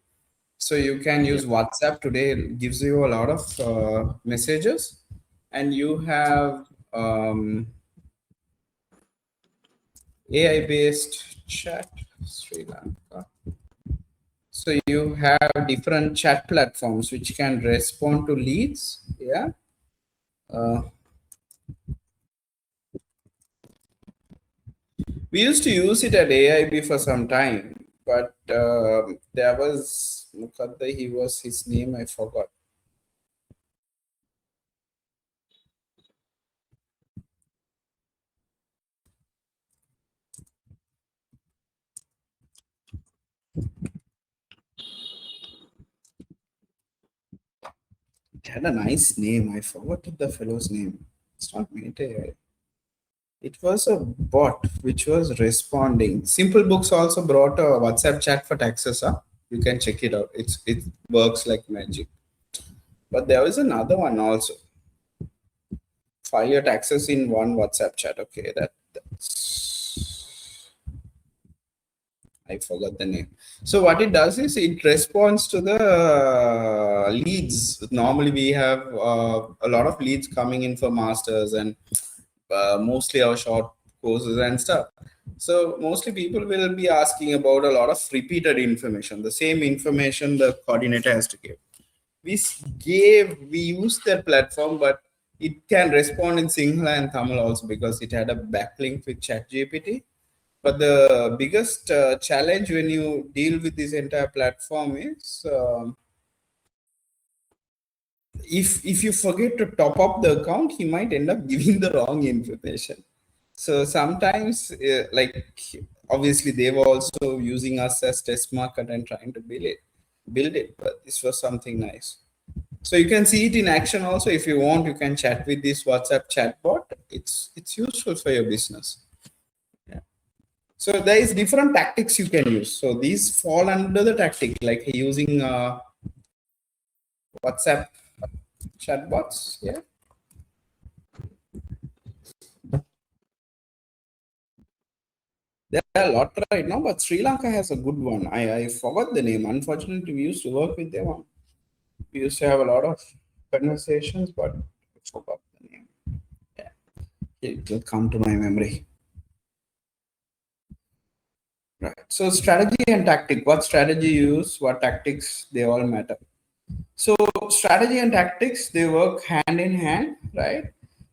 So you can use WhatsApp today. It gives you a lot of messages, and you have AI-based chat, Sri Lanka. So you have different chat platforms which can respond to leads. Yeah. We used to use it at AIB for some time, but there was Mukadda, he was his name, I forgot. It had a nice name. I forgot the fellow's name. It's not Mate. It was a bot which was responding. Simple Books also brought a WhatsApp chat for taxes. Huh? You can check it out. It works like magic. But there was another one also. File your taxes in one WhatsApp chat. Okay, that's I forgot the name. So what it does is it responds to the leads. Normally we have a lot of leads coming in for masters and mostly our short courses and stuff. So mostly people will be asking about a lot of repeated information, the same information the coordinator has to give. We used that platform, but it can respond in Sinhala and Tamil also because it had a backlink with ChatGPT. But the biggest challenge when you deal with this entire platform is if you forget to top up the account, he might end up giving the wrong information. So sometimes, like obviously, they were also using us as test market and trying to build it. But this was something nice. So you can see it in action also. If you want, you can chat with this WhatsApp chatbot. It's useful for your business. Yeah. So there is different tactics you can use. So these fall under the tactic, like using WhatsApp chatbots. Yeah. There are a lot right now, but Sri Lanka has a good one. I forgot the name. Unfortunately, we used to work with them. We used to have a lot of conversations, but I forgot the name. Yeah. It will come to my memory. Right. So strategy and tactic. What strategy you use, what tactics, they all matter. So strategy and tactics, they work hand in hand, right?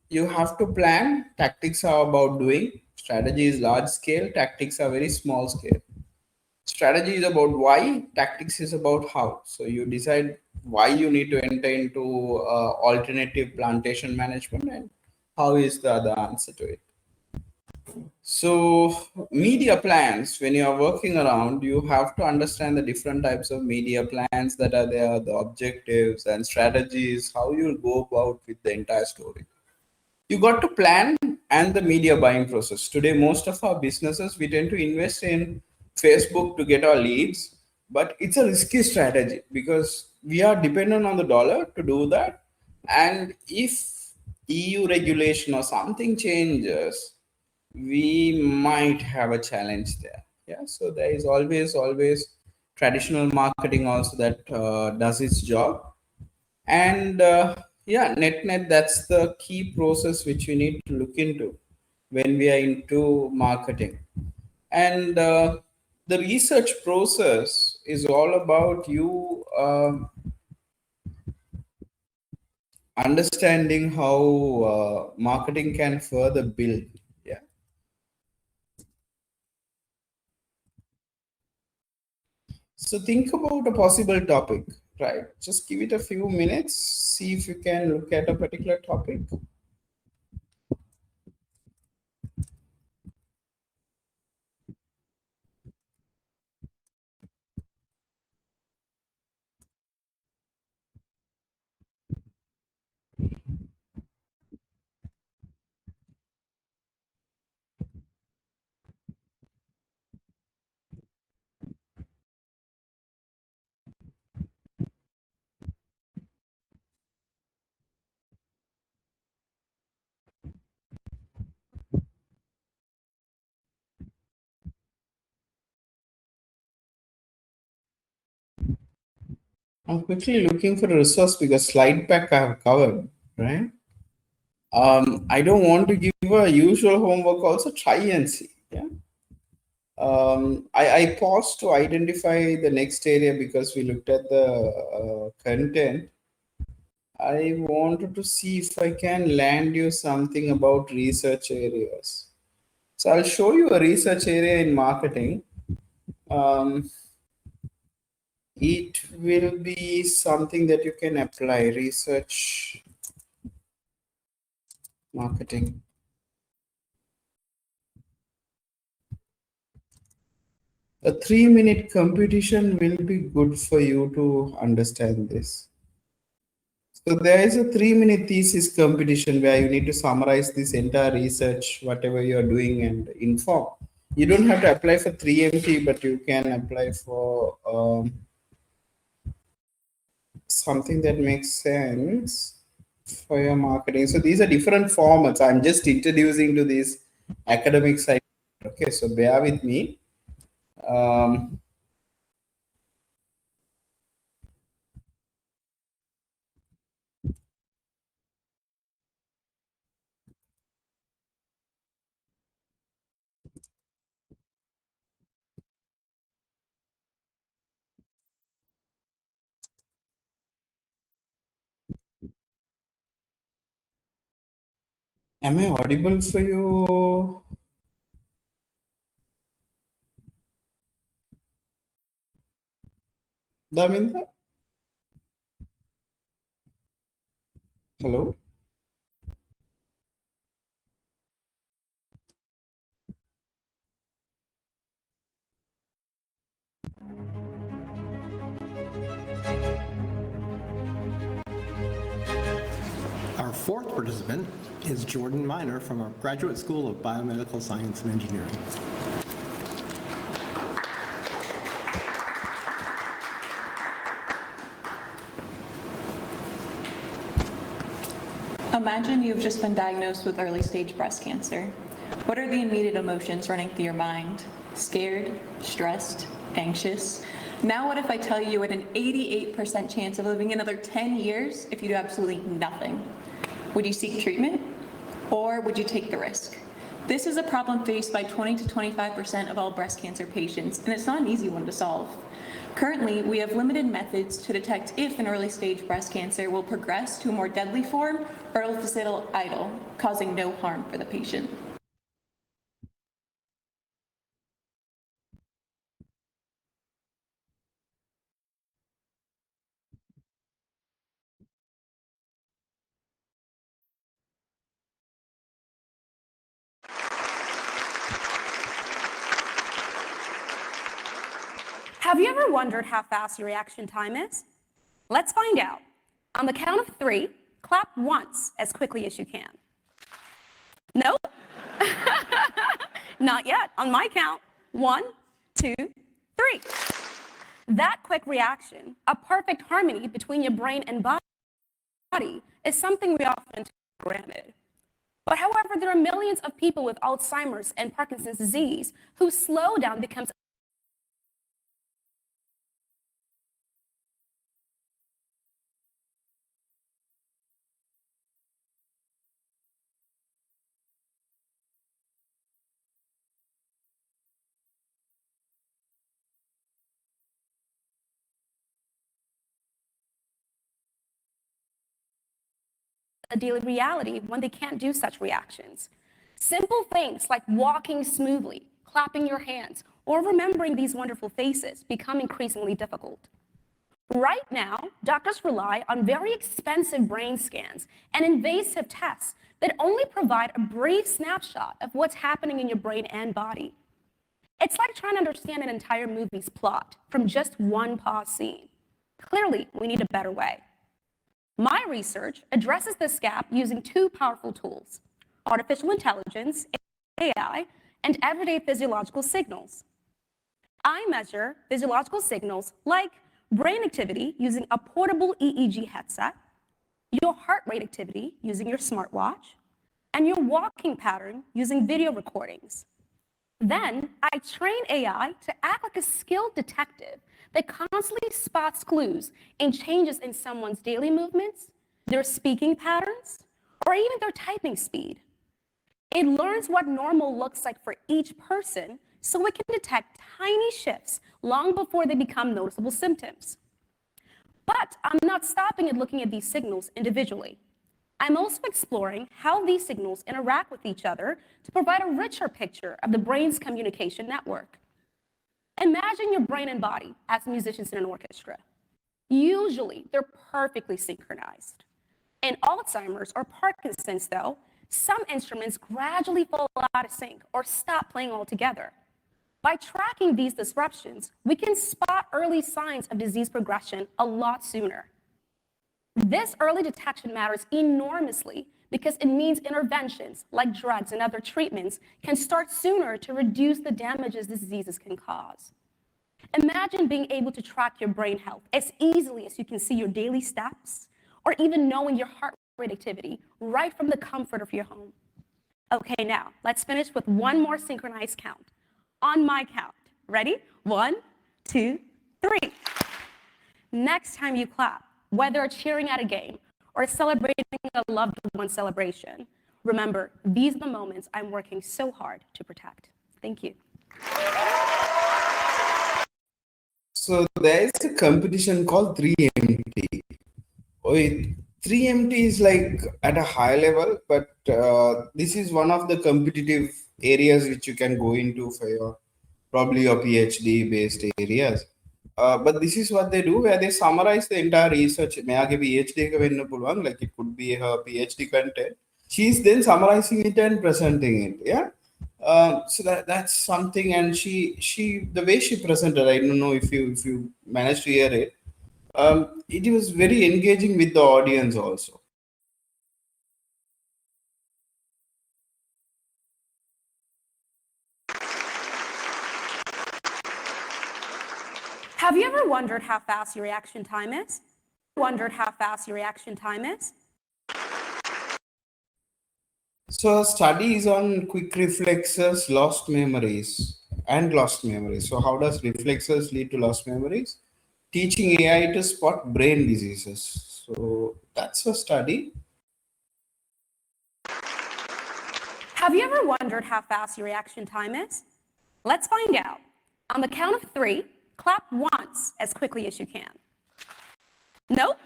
You have to plan. Tactics are about doing. Strategy is large scale. Tactics are very small scale. Strategy is about why. Tactics is about how. So you decide why you need to enter into alternative plantation management and how is the other answer to it. So media plans, when you are working around, you have to understand the different types of media plans that are there, the objectives and strategies, how you'll go about with the entire story. You got to plan and the media buying process. Today, most of our businesses, we tend to invest in Facebook to get our leads, but it's a risky strategy because we are dependent on the dollar to do that. And if EU regulation or something changes, we might have a challenge there. Yeah, so there is always traditional marketing also that does its job. And yeah, net, that's the key process which we need to look into when we are into marketing. And the research process is all about you understanding how marketing can further build. Yeah. So think about a possible topic, right? Just give it a few minutes, see if you can look at a particular topic. I'm quickly looking for a resource because slide pack I have covered, right? I don't want to give a usual homework. Also, try and see. Yeah. I paused to identify the next area because we looked at the content. I wanted to see if I can land you something about research areas. So I'll show you a research area in marketing. It will be something that you can apply, research marketing. A 3-minute competition will be good for you to understand this. So there is a 3-minute thesis competition where you need to summarize this entire research, whatever you are doing, and inform. You don't have to apply for 3MT, but you can apply for something that makes sense for your marketing. So these are different formats. I'm just introducing to this academic side. Okay, so bear with me. Am I audible for you, Daminda? Hello? Our fourth participant is Jordan Miner from our Graduate School of Biomedical Science and Engineering. Imagine you've just been diagnosed with early stage breast cancer. What are the immediate emotions running through your mind? Scared, stressed, anxious? Now what if I tell you at an 88% chance of living another 10 years if you do absolutely nothing? Would you seek treatment? Or would you take the risk? This is a problem faced by 20 to 25% of all breast cancer patients, and it's not an easy one to solve. Currently, we have limited methods to detect if an early stage breast cancer will progress to a more deadly form or if it's idle, causing no harm for the patient. Have you ever wondered how fast your reaction time is? Let's find out. On the count of 3, clap once as quickly as you can. Nope. Not yet. On my count, 1, 2, 3. That quick reaction, a perfect harmony between your brain and body, is something we often granted. But however, there are millions of people with Alzheimer's and Parkinson's disease whose slowdown becomes a daily reality when they can't do such reactions. Simple things like walking smoothly, clapping your hands, or remembering these wonderful faces become increasingly difficult. Right now, doctors rely on very expensive brain scans and invasive tests that only provide a brief snapshot of what's happening in your brain and body. It's like trying to understand an entire movie's plot from just one pause scene. Clearly, we need a better way. My research addresses this gap using two powerful tools: artificial intelligence, AI, and everyday physiological signals. I measure physiological signals like brain activity using a portable EEG headset, your heart rate activity using your smartwatch, and your walking pattern using video recordings. Then I train AI to act like a skilled detective that constantly spots clues in changes in someone's daily movements, their speaking patterns, or even their typing speed. It learns what normal looks like for each person so it can detect tiny shifts long before they become noticeable symptoms. But I'm not stopping at looking at these signals individually. I'm also exploring how these signals interact with each other to provide a richer picture of the brain's communication network. Imagine your brain and body as musicians in an orchestra. Usually, they're perfectly synchronized. In Alzheimer's or Parkinson's, though, some instruments gradually fall out of sync or stop playing altogether. By tracking these disruptions, we can spot early signs of disease progression a lot sooner. This early detection matters enormously because it means interventions like drugs and other treatments can start sooner to reduce the damages diseases can cause. Imagine being able to track your brain health as easily as you can see your daily steps or even knowing your heart rate activity right from the comfort of your home. Okay, now let's finish with one more synchronized count. On my count. Ready? 1, 2, 3. Next time you clap, whether cheering at a game or celebrating a loved one's celebration, remember, these are the moments I'm working so hard to protect. Thank you. So there is a competition called 3MT. 3MT is like at a high level, but this is one of the competitive areas which you can go into for your probably your PhD based areas. But this is what they do, where they summarize the entire research. PhD like it could be her PhD content. She's then summarizing it and presenting it. Yeah. So that's something, and she the way she presented, I don't know if you managed to hear it. It was very engaging with the audience also. Have you ever wondered how fast your reaction time is? So a study is on quick reflexes, lost memories, and lost memories. So how does reflexes lead to lost memories? Teaching AI to spot brain diseases. So that's a study. Have you ever wondered how fast your reaction time is? Let's find out. On the count of 3, clap once as quickly as you can. Nope.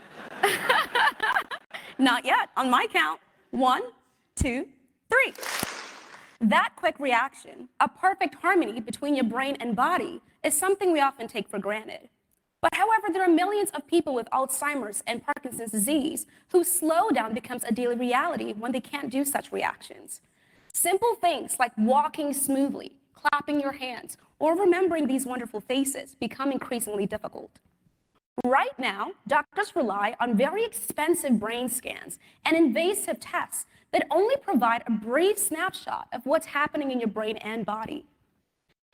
Not yet. On my count. 1, 2, 3. That quick reaction, a perfect harmony between your brain and body, is something we often take for granted. But however, there are millions of people with Alzheimer's and Parkinson's disease whose slowdown becomes a daily reality when they can't do such reactions. Simple things like walking smoothly, clapping your hands, or remembering these wonderful faces become increasingly difficult. Right now, doctors rely on very expensive brain scans and invasive tests that only provide a brief snapshot of what's happening in your brain and body.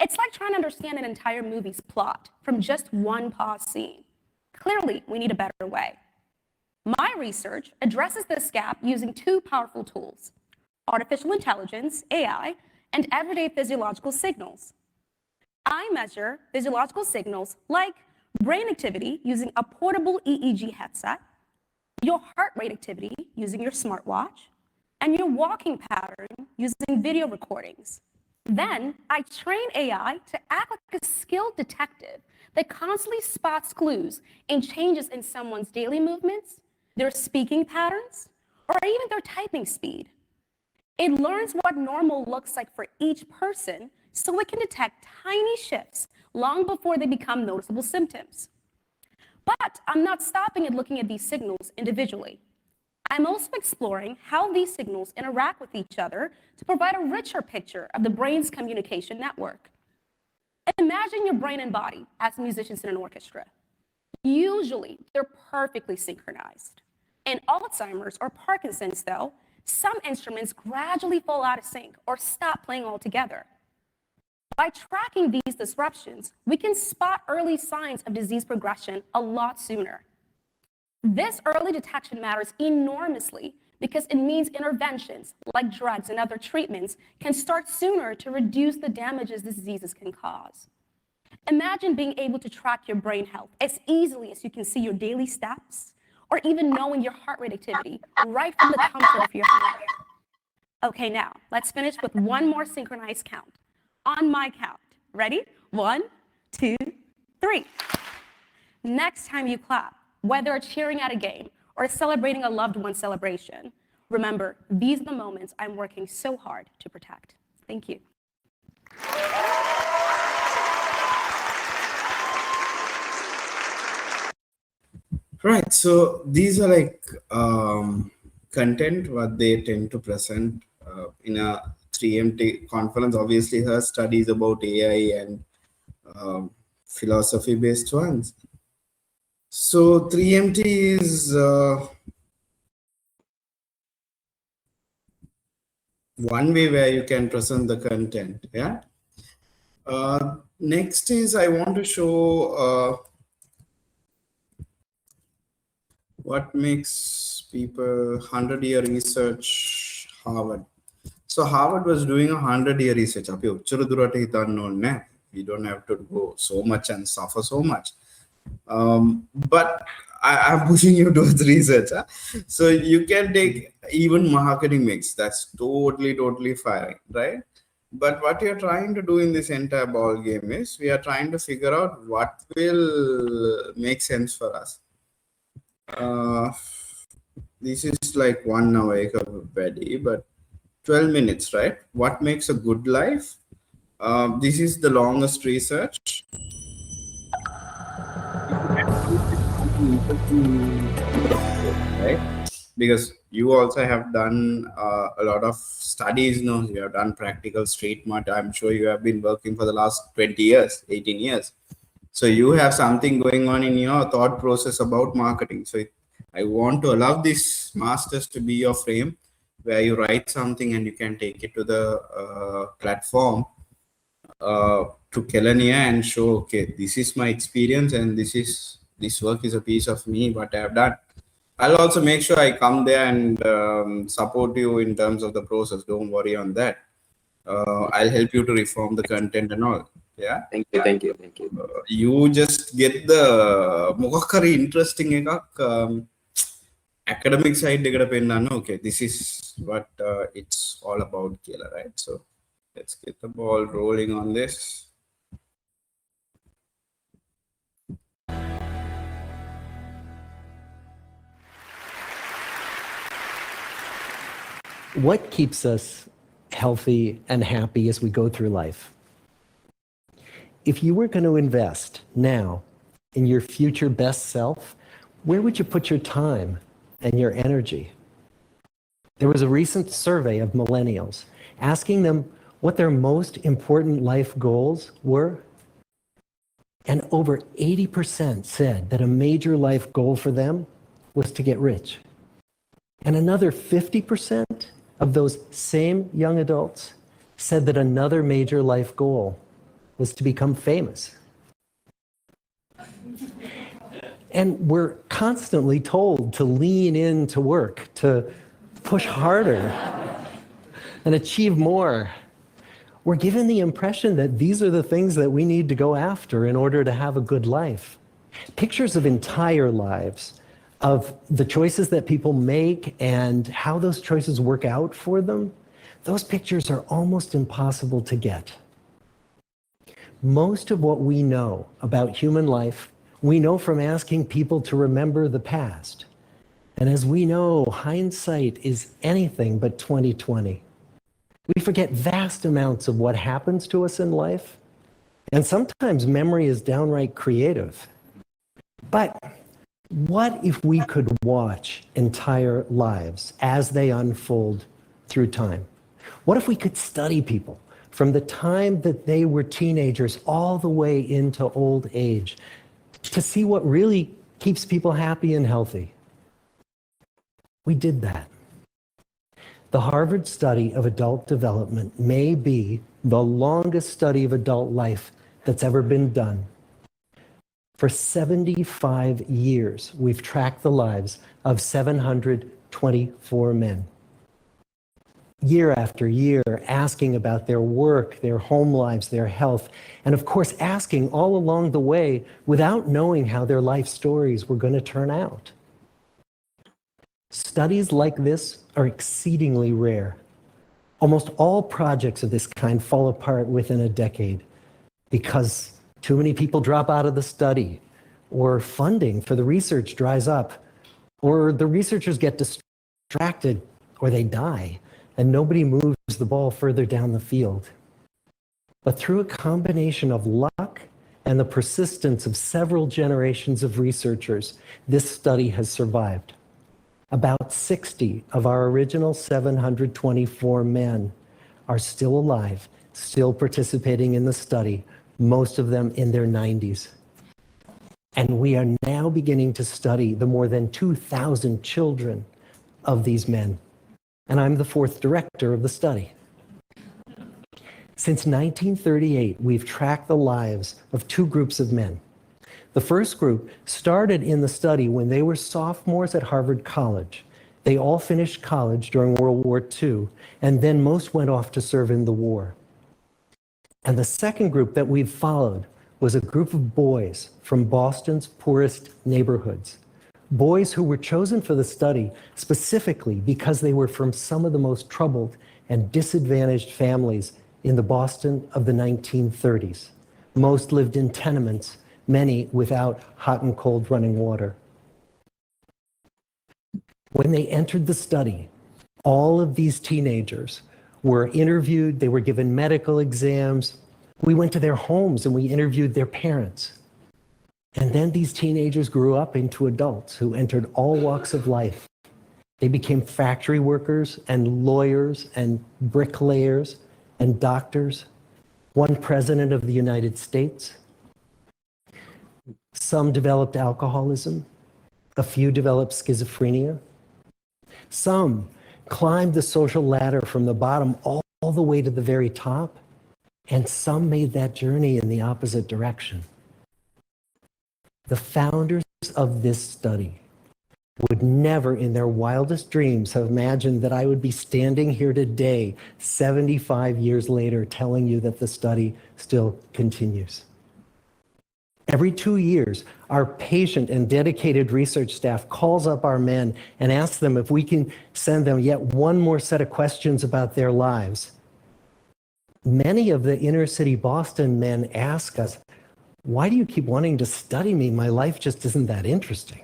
It's like trying to understand an entire movie's plot from just one pause scene. Clearly, we need a better way. My research addresses this gap using two powerful tools: artificial intelligence, AI, and everyday physiological signals. I measure physiological signals like brain activity using a portable EEG headset, your heart rate activity using your smartwatch, and your walking pattern using video recordings. Then I train AI to act like a skilled detective that constantly spots clues and changes in someone's daily movements, their speaking patterns, or even their typing speed. It learns what normal looks like for each person so it can detect tiny shifts long before they become noticeable symptoms. But I'm not stopping at looking at these signals individually. I'm also exploring how these signals interact with each other to provide a richer picture of the brain's communication network. Imagine your brain and body as musicians in an orchestra. Usually, they're perfectly synchronized. In Alzheimer's or Parkinson's, though, some instruments gradually fall out of sync or stop playing altogether. By tracking these disruptions, we can spot early signs of disease progression a lot sooner. This early detection matters enormously because it means interventions like drugs and other treatments can start sooner to reduce the damages diseases can cause. Imagine being able to track your brain health as easily as you can see your daily steps, or even knowing your heart rate activity right from the comfort of your home. Okay, now let's finish with one more synchronized count. On my count. Ready? 1, 2, 3. Next time you clap, whether it's cheering at a game or celebrating a loved one's celebration, remember, these are the moments I'm working so hard to protect. Thank you. Right. So these are like content what they tend to present in a 3MT conference. Obviously, her studies about AI and philosophy-based ones. So 3MT is one way where you can present the content. Yeah. Next is I want to show what makes people 100-year research Harvard. So Harvard was doing 100-year research. We don't have to go so much and suffer so much. But I'm pushing you towards research. Huh? So you can take even marketing mix. That's totally fine, right? But what we are trying to do in this entire ball game is we are trying to figure out what will make sense for us. This is like 1 hour already, but 12 minutes, right? What makes a good life? This is the longest research. Right? Because you also have done a lot of studies, no? You have done practical street market. I'm sure you have been working for the last 20 years, 18 years. So you have something going on in your thought process about marketing. So I want to allow this masters to be your frame where you write something and you can take it to the platform to Kelania and show, okay, this is my experience and this work is a piece of me, what I have done. I'll also make sure I come there and support you in terms of the process. Don't worry on that. I'll help you to reform the content and all. Yeah. Thank you. You just get the mokakari interesting academic side. Okay, this is what it's all about, Kela, right? So let's get the ball rolling on this. What keeps us healthy and happy as we go through life? If you were going to invest now in your future best self, where would you put your time and your energy? There was a recent survey of millennials asking them what their most important life goals were. And over 80% said that a major life goal for them was to get rich. And another 50% of those same young adults said that another major life goal was to become famous. And we're constantly told to lean into work, to push harder and achieve more. We're given the impression that these are the things that we need to go after in order to have a good life. Pictures of entire lives, of the choices that people make and how those choices work out for them, those pictures are almost impossible to get. Most of what we know about human life, we know from asking people to remember the past. And as we know, hindsight is anything but 20/20. We forget vast amounts of what happens to us in life, and sometimes memory is downright creative. But what if we could watch entire lives as they unfold through time? What if we could study people from the time that they were teenagers all the way into old age to see what really keeps people happy and healthy? We did that. The Harvard study of adult development may be the longest study of adult life that's ever been done. For 75 years, we've tracked the lives of 724 men. Year after year, asking about their work, their home lives, their health, and of course, asking all along the way without knowing how their life stories were going to turn out. Studies like this are exceedingly rare. Almost all projects of this kind fall apart within a decade because too many people drop out of the study, or funding for the research dries up, or the researchers get distracted, or they die, and nobody moves the ball further down the field. But through a combination of luck and the persistence of several generations of researchers, this study has survived. About 60 of our original 724 men are still alive, still participating in the study, most of them in their 90s. And we are now beginning to study the more than 2,000 children of these men. And I'm the fourth director of the study. Since 1938, we've tracked the lives of two groups of men. The first group started in the study when they were sophomores at Harvard College. They all finished college during World War II, and then most went off to serve in the war. And the second group that we've followed was a group of boys from Boston's poorest neighborhoods. Boys who were chosen for the study specifically because they were from some of the most troubled and disadvantaged families in the Boston of the 1930s. Most lived in tenements, many without hot and cold running water. When they entered the study, all of these teenagers were interviewed, they were given medical exams. We went to their homes and we interviewed their parents. And then these teenagers grew up into adults who entered all walks of life. They became factory workers and lawyers and bricklayers and doctors, one president of the United States. Some developed alcoholism. A few developed schizophrenia. Some climbed the social ladder from the bottom all the way to the very top. And some made that journey in the opposite direction. The founders of this study would never in their wildest dreams have imagined that I would be standing here today, 75 years later, telling you that the study still continues. Every 2 years, our patient and dedicated research staff calls up our men and asks them if we can send them yet one more set of questions about their lives. Many of the inner city Boston men ask us, why do you keep wanting to study me? My life just isn't that interesting.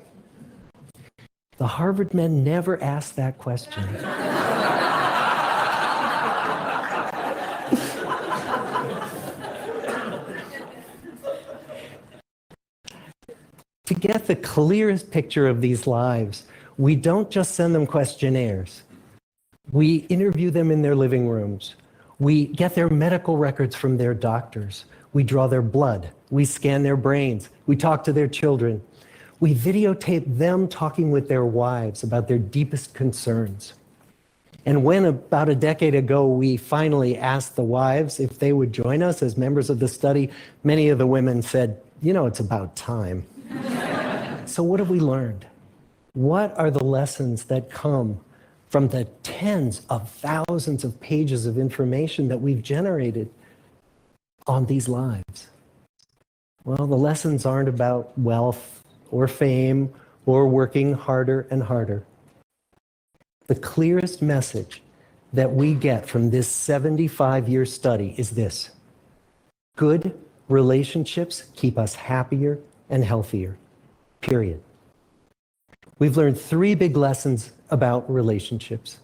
The Harvard men never asked that question. To get the clearest picture of these lives, we don't just send them questionnaires. We interview them in their living rooms. We get their medical records from their doctors. We draw their blood. We scan their brains. We talk to their children. We videotape them talking with their wives about their deepest concerns. And when about a decade ago, we finally asked the wives if they would join us as members of the study, many of the women said, you know, it's about time. So what have we learned? What are the lessons that come from the tens of thousands of pages of information that we've generated on these lives? Well, the lessons aren't about wealth or fame or working harder and harder. The clearest message that we get from this 75-year study is this: good relationships keep us happier and healthier, period. We've learned 3 big lessons about relationships.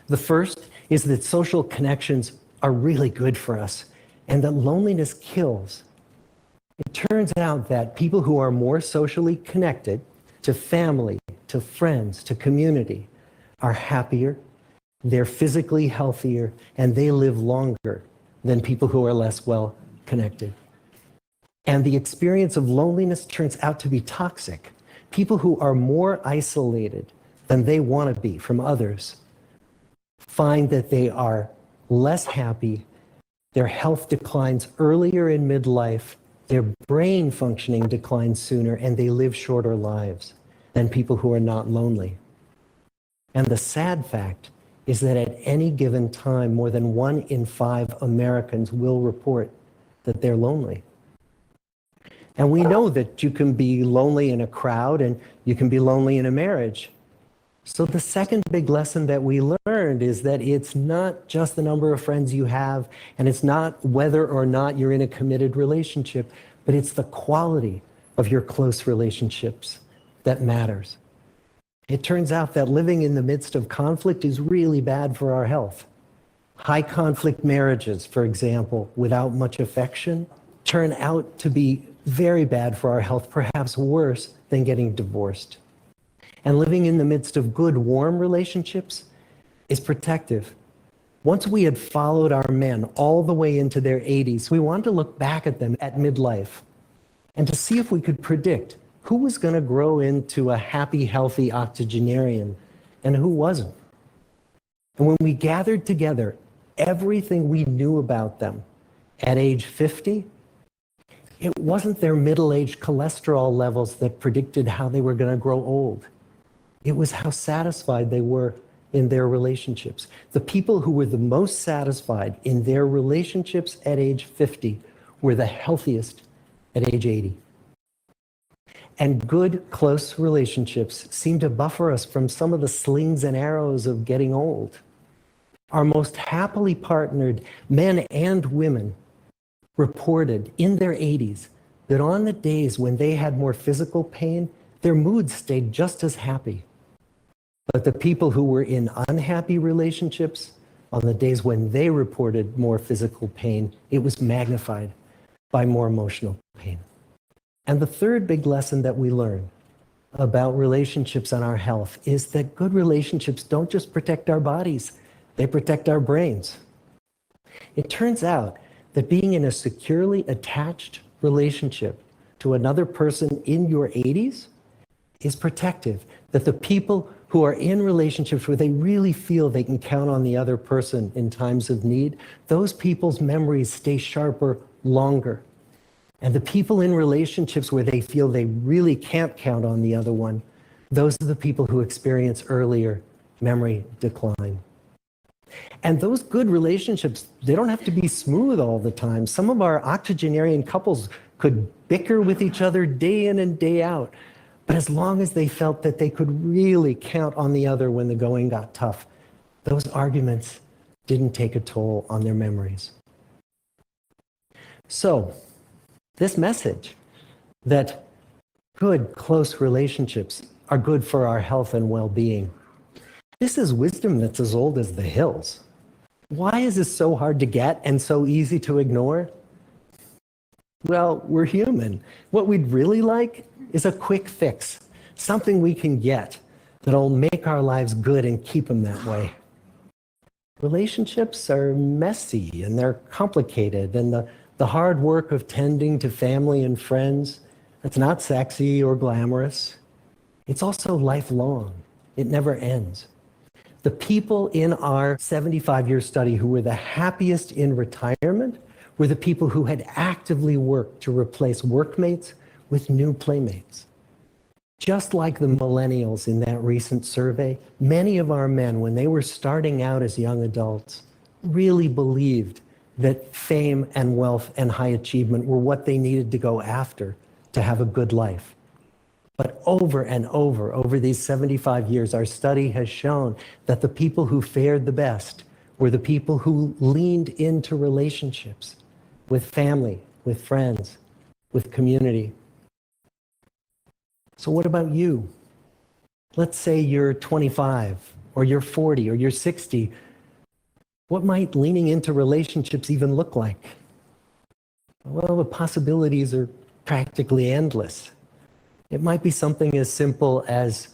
The first is that social connections are really good for us and that loneliness kills. It turns out that people who are more socially connected to family, to friends, to community are happier, they're physically healthier, and they live longer than people who are less well connected. And the experience of loneliness turns out to be toxic. People who are more isolated than they want to be from others find that they are less happy, their health declines earlier in midlife, their brain functioning declines sooner, and they live shorter lives than people who are not lonely. And the sad fact is that at any given time, more than 1 in 5 Americans will report that they're lonely. And we know that you can be lonely in a crowd and you can be lonely in a marriage. So the second big lesson that we learned is that it's not just the number of friends you have, and it's not whether or not you're in a committed relationship, but it's the quality of your close relationships that matters. It turns out that living in the midst of conflict is really bad for our health. High conflict marriages, for example, without much affection, turn out to be very bad for our health, perhaps worse than getting divorced. And living in the midst of good, warm relationships is protective. Once we had followed our men all the way into their 80s, we wanted to look back at them at midlife and to see if we could predict who was going to grow into a happy, healthy octogenarian and who wasn't. And when we gathered together everything we knew about them at age 50, it wasn't their middle-aged cholesterol levels that predicted how they were going to grow old. It was how satisfied they were in their relationships. The people who were the most satisfied in their relationships at age 50 were the healthiest at age 80. And good, close relationships seem to buffer us from some of the slings and arrows of getting old. Our most happily partnered men and women reported in their 80s that on the days when they had more physical pain, their moods stayed just as happy. But the people who were in unhappy relationships, on the days when they reported more physical pain, it was magnified by more emotional pain. And the third big lesson that we learn about relationships and our health is that good relationships don't just protect our bodies, they protect our brains. It turns out that being in a securely attached relationship to another person in your 80s is protective. That the people who are in relationships where they really feel they can count on the other person in times of need, those people's memories stay sharper longer. And the people in relationships where they feel they really can't count on the other one, those are the people who experience earlier memory decline. And those good relationships, they don't have to be smooth all the time. Some of our octogenarian couples could bicker with each other day in and day out. But as long as they felt that they could really count on the other when the going got tough, those arguments didn't take a toll on their memories. So, this message that good, close relationships are good for our health and well-being, this is wisdom that's as old as the hills. Why is this so hard to get and so easy to ignore? Well, we're human. What we'd really like is a quick fix, something we can get that'll make our lives good and keep them that way. Relationships are messy and they're complicated, and the hard work of tending to family and friends, that's not sexy or glamorous. It's also lifelong. It never ends. The people in our 75-year study who were the happiest in retirement were the people who had actively worked to replace workmates with new playmates. Just like the millennials in that recent survey, many of our men, when they were starting out as young adults, really believed that fame and wealth and high achievement were what they needed to go after to have a good life. But over and over these 75 years, our study has shown that the people who fared the best were the people who leaned into relationships with family, with friends, with community. So what about you? Let's say you're 25, or you're 40, or you're 60. What might leaning into relationships even look like? Well, the possibilities are practically endless. It might be something as simple as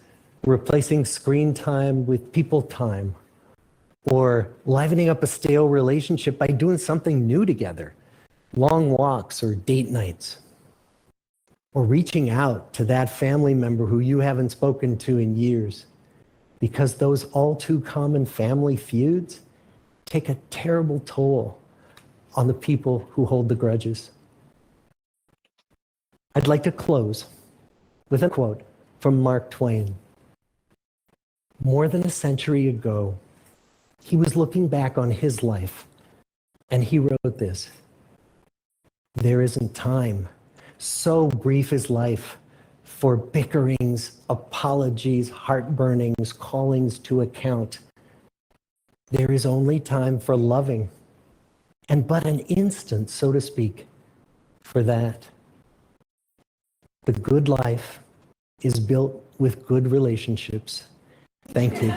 replacing screen time with people time, or livening up a stale relationship by doing something new together, long walks or date nights, or reaching out to that family member who you haven't spoken to in years, because those all too common family feuds take a terrible toll on the people who hold the grudges. I'd like to close with a quote from Mark Twain. More than a century ago, he was looking back on his life, and he wrote this: "There isn't time, so brief is life, for bickerings, apologies, heartburnings, callings to account. There is only time for loving, and but an instant, so to speak, for that. The good life is built with good relationships." Thank you.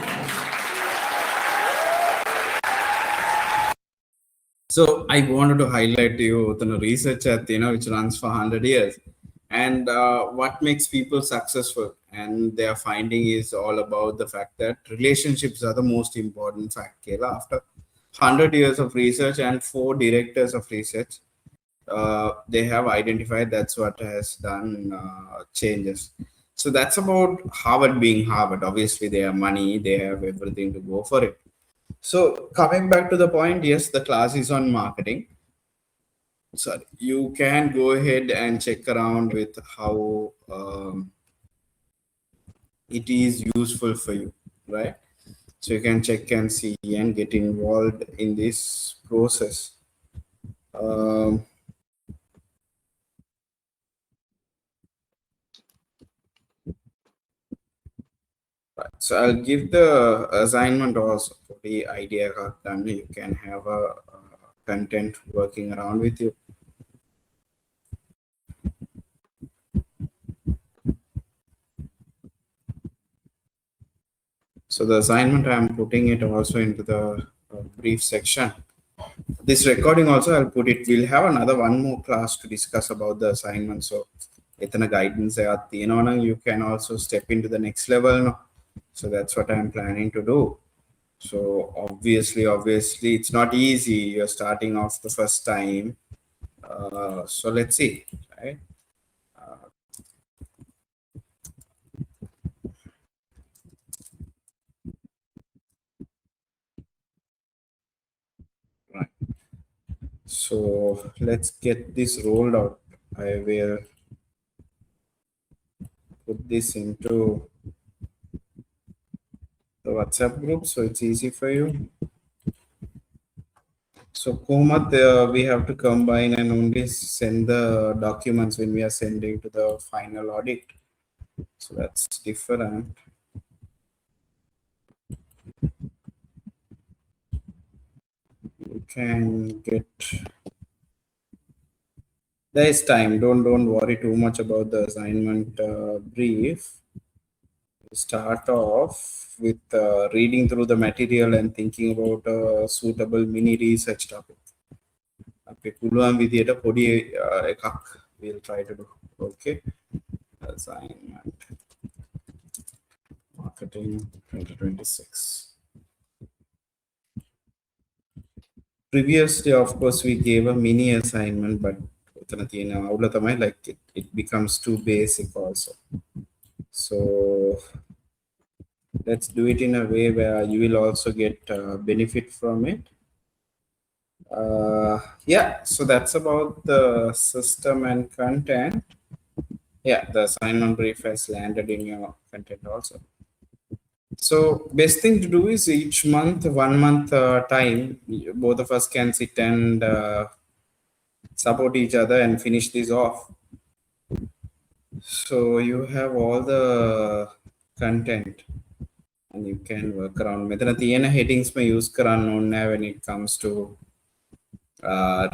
So I wanted to highlight to you the research at which runs for 100 years, and what makes people successful. And their finding is all about the fact that relationships are the most important fact. Kayla, after 100 years of research and 4 directors of research, they have identified that's what has done changes. So that's about Harvard being Harvard. Obviously, they have money, they have everything to go for it. So coming back to the point, yes, the class is on marketing. So you can go ahead and check around with how it is useful for you, right? So you can check and see and get involved in this process. Right. So I'll give the assignment also for the idea done. You can have a content working around with you. So the assignment, I'm putting it also into the brief section. This recording also, I'll put it. We'll have one more class to discuss about the assignment. So itana guidance you can also step into the next level. No? So that's what I'm planning to do. So obviously, it's not easy. You're starting off the first time. So let's see, right? Right. So let's get this rolled out. I will put this into the WhatsApp group so it's easy for you. So Komat, we have to combine and only send the documents when we are sending to the final audit. So that's different. You can get, there is time. Don't worry too much about the assignment brief. Start off with reading through the material and thinking about a suitable mini research topic. We'll try to do. Okay. Assignment marketing 2026. Previously, of course, we gave a mini assignment, but like it becomes too basic also. So let's do it in a way where you will also get benefit from it. Yeah, so that's about the system and content. Yeah, the assignment brief has landed in your content also. So best thing to do is each month, 1 month time, both of us can sit and support each other and finish this off. So you have all the content and you can work around. මෙතන තියෙන headings may use කරන්න ඕනේ when it comes to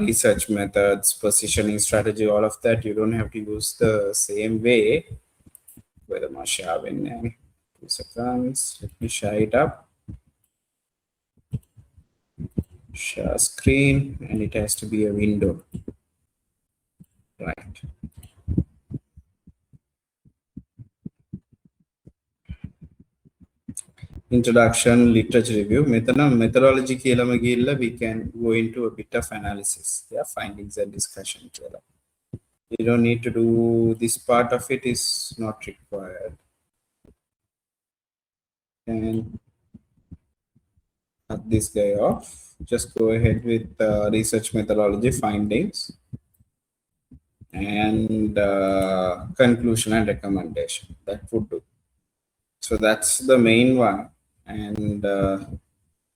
research methods, positioning strategy, all of that. You don't have to use the same way. Whether my share in 2 seconds, let me share it up. Share screen, and it has to be a window, right? Introduction, literature review. Methodology කියලාම ගිහිල්ලා we can go into a bit of analysis. Yeah, findings and discussion. You don't need to do this part of it, is not required. And cut this guy off. Just go ahead with research methodology findings and conclusion and recommendation. That would do. So that's the main one. And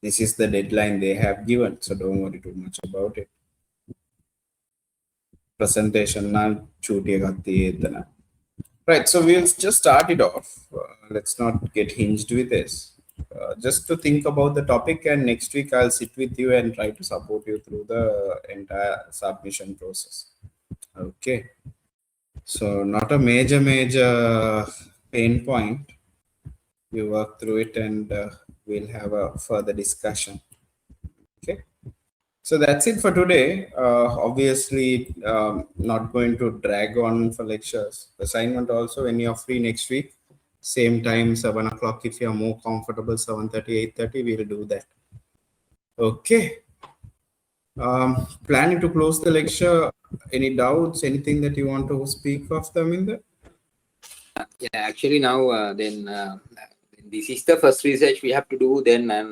this is the deadline they have given. So don't worry too much about it. Presentation now, right? So we'll just start it off. Let's not get hinged with this. Just to think about the topic, and next week I'll sit with you and try to support you through the entire submission process. Okay. So not a major pain point. We work through it and we'll have a further discussion. Okay. So that's it for today. Obviously, not going to drag on for lectures. Assignment also, when you're free next week, same time, 7 o'clock. If you're more comfortable, 7:30, 8:30, we'll do that. Okay. Planning to close the lecture. Any doubts? Anything that you want to speak of, Taminder? Yeah, actually now this is the first research we have to do then, and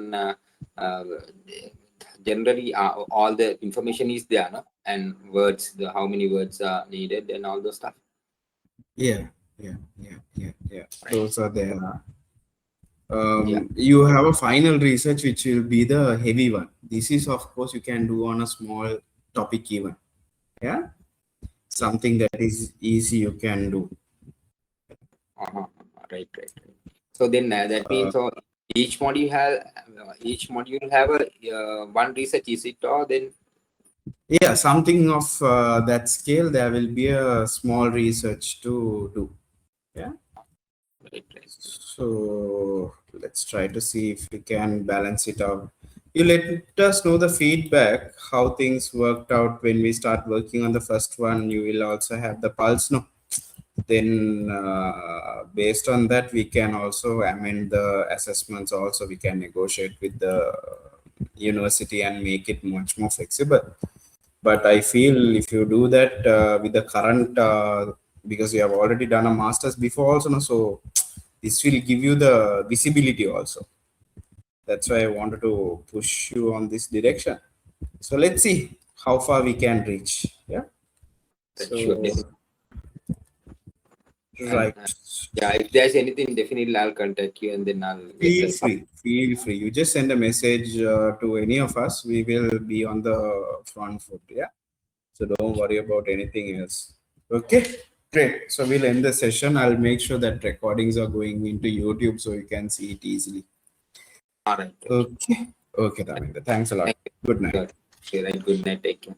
generally all the information is there, no? And words, how many words are needed and all those stuff. Yeah. Those are there. You have a final research which will be the heavy one. This is, of course, you can do on a small topic even. Yeah, something that is easy you can do. Right. So then that means so each module have a one research, is it, or then? Yeah, something of that scale. There will be a small research to do. Yeah. Right. So let's try to see if we can balance it out. You let us know the feedback, how things worked out when we start working on the first one. You will also have the pulse, no? Then based on that, we can also amend the assessments. Also, we can negotiate with the university and make it much more flexible. But I feel if you do that with the current, because you have already done a master's before also, no? So this will give you the visibility also. That's why I wanted to push you on this direction. So let's see how far we can reach. Yeah. So, right. Yeah, if there's anything, definitely I'll contact you, and then I'll feel free. You just send a message to any of us. We will be on the front foot. Yeah. So don't worry about anything else. Okay. Great. So we'll end the session. I'll make sure that recordings are going into YouTube so you can see it easily. All right. Okay. Okay, Dharmendra. Thanks a lot. Good night. Okay, right. Good night. Take care.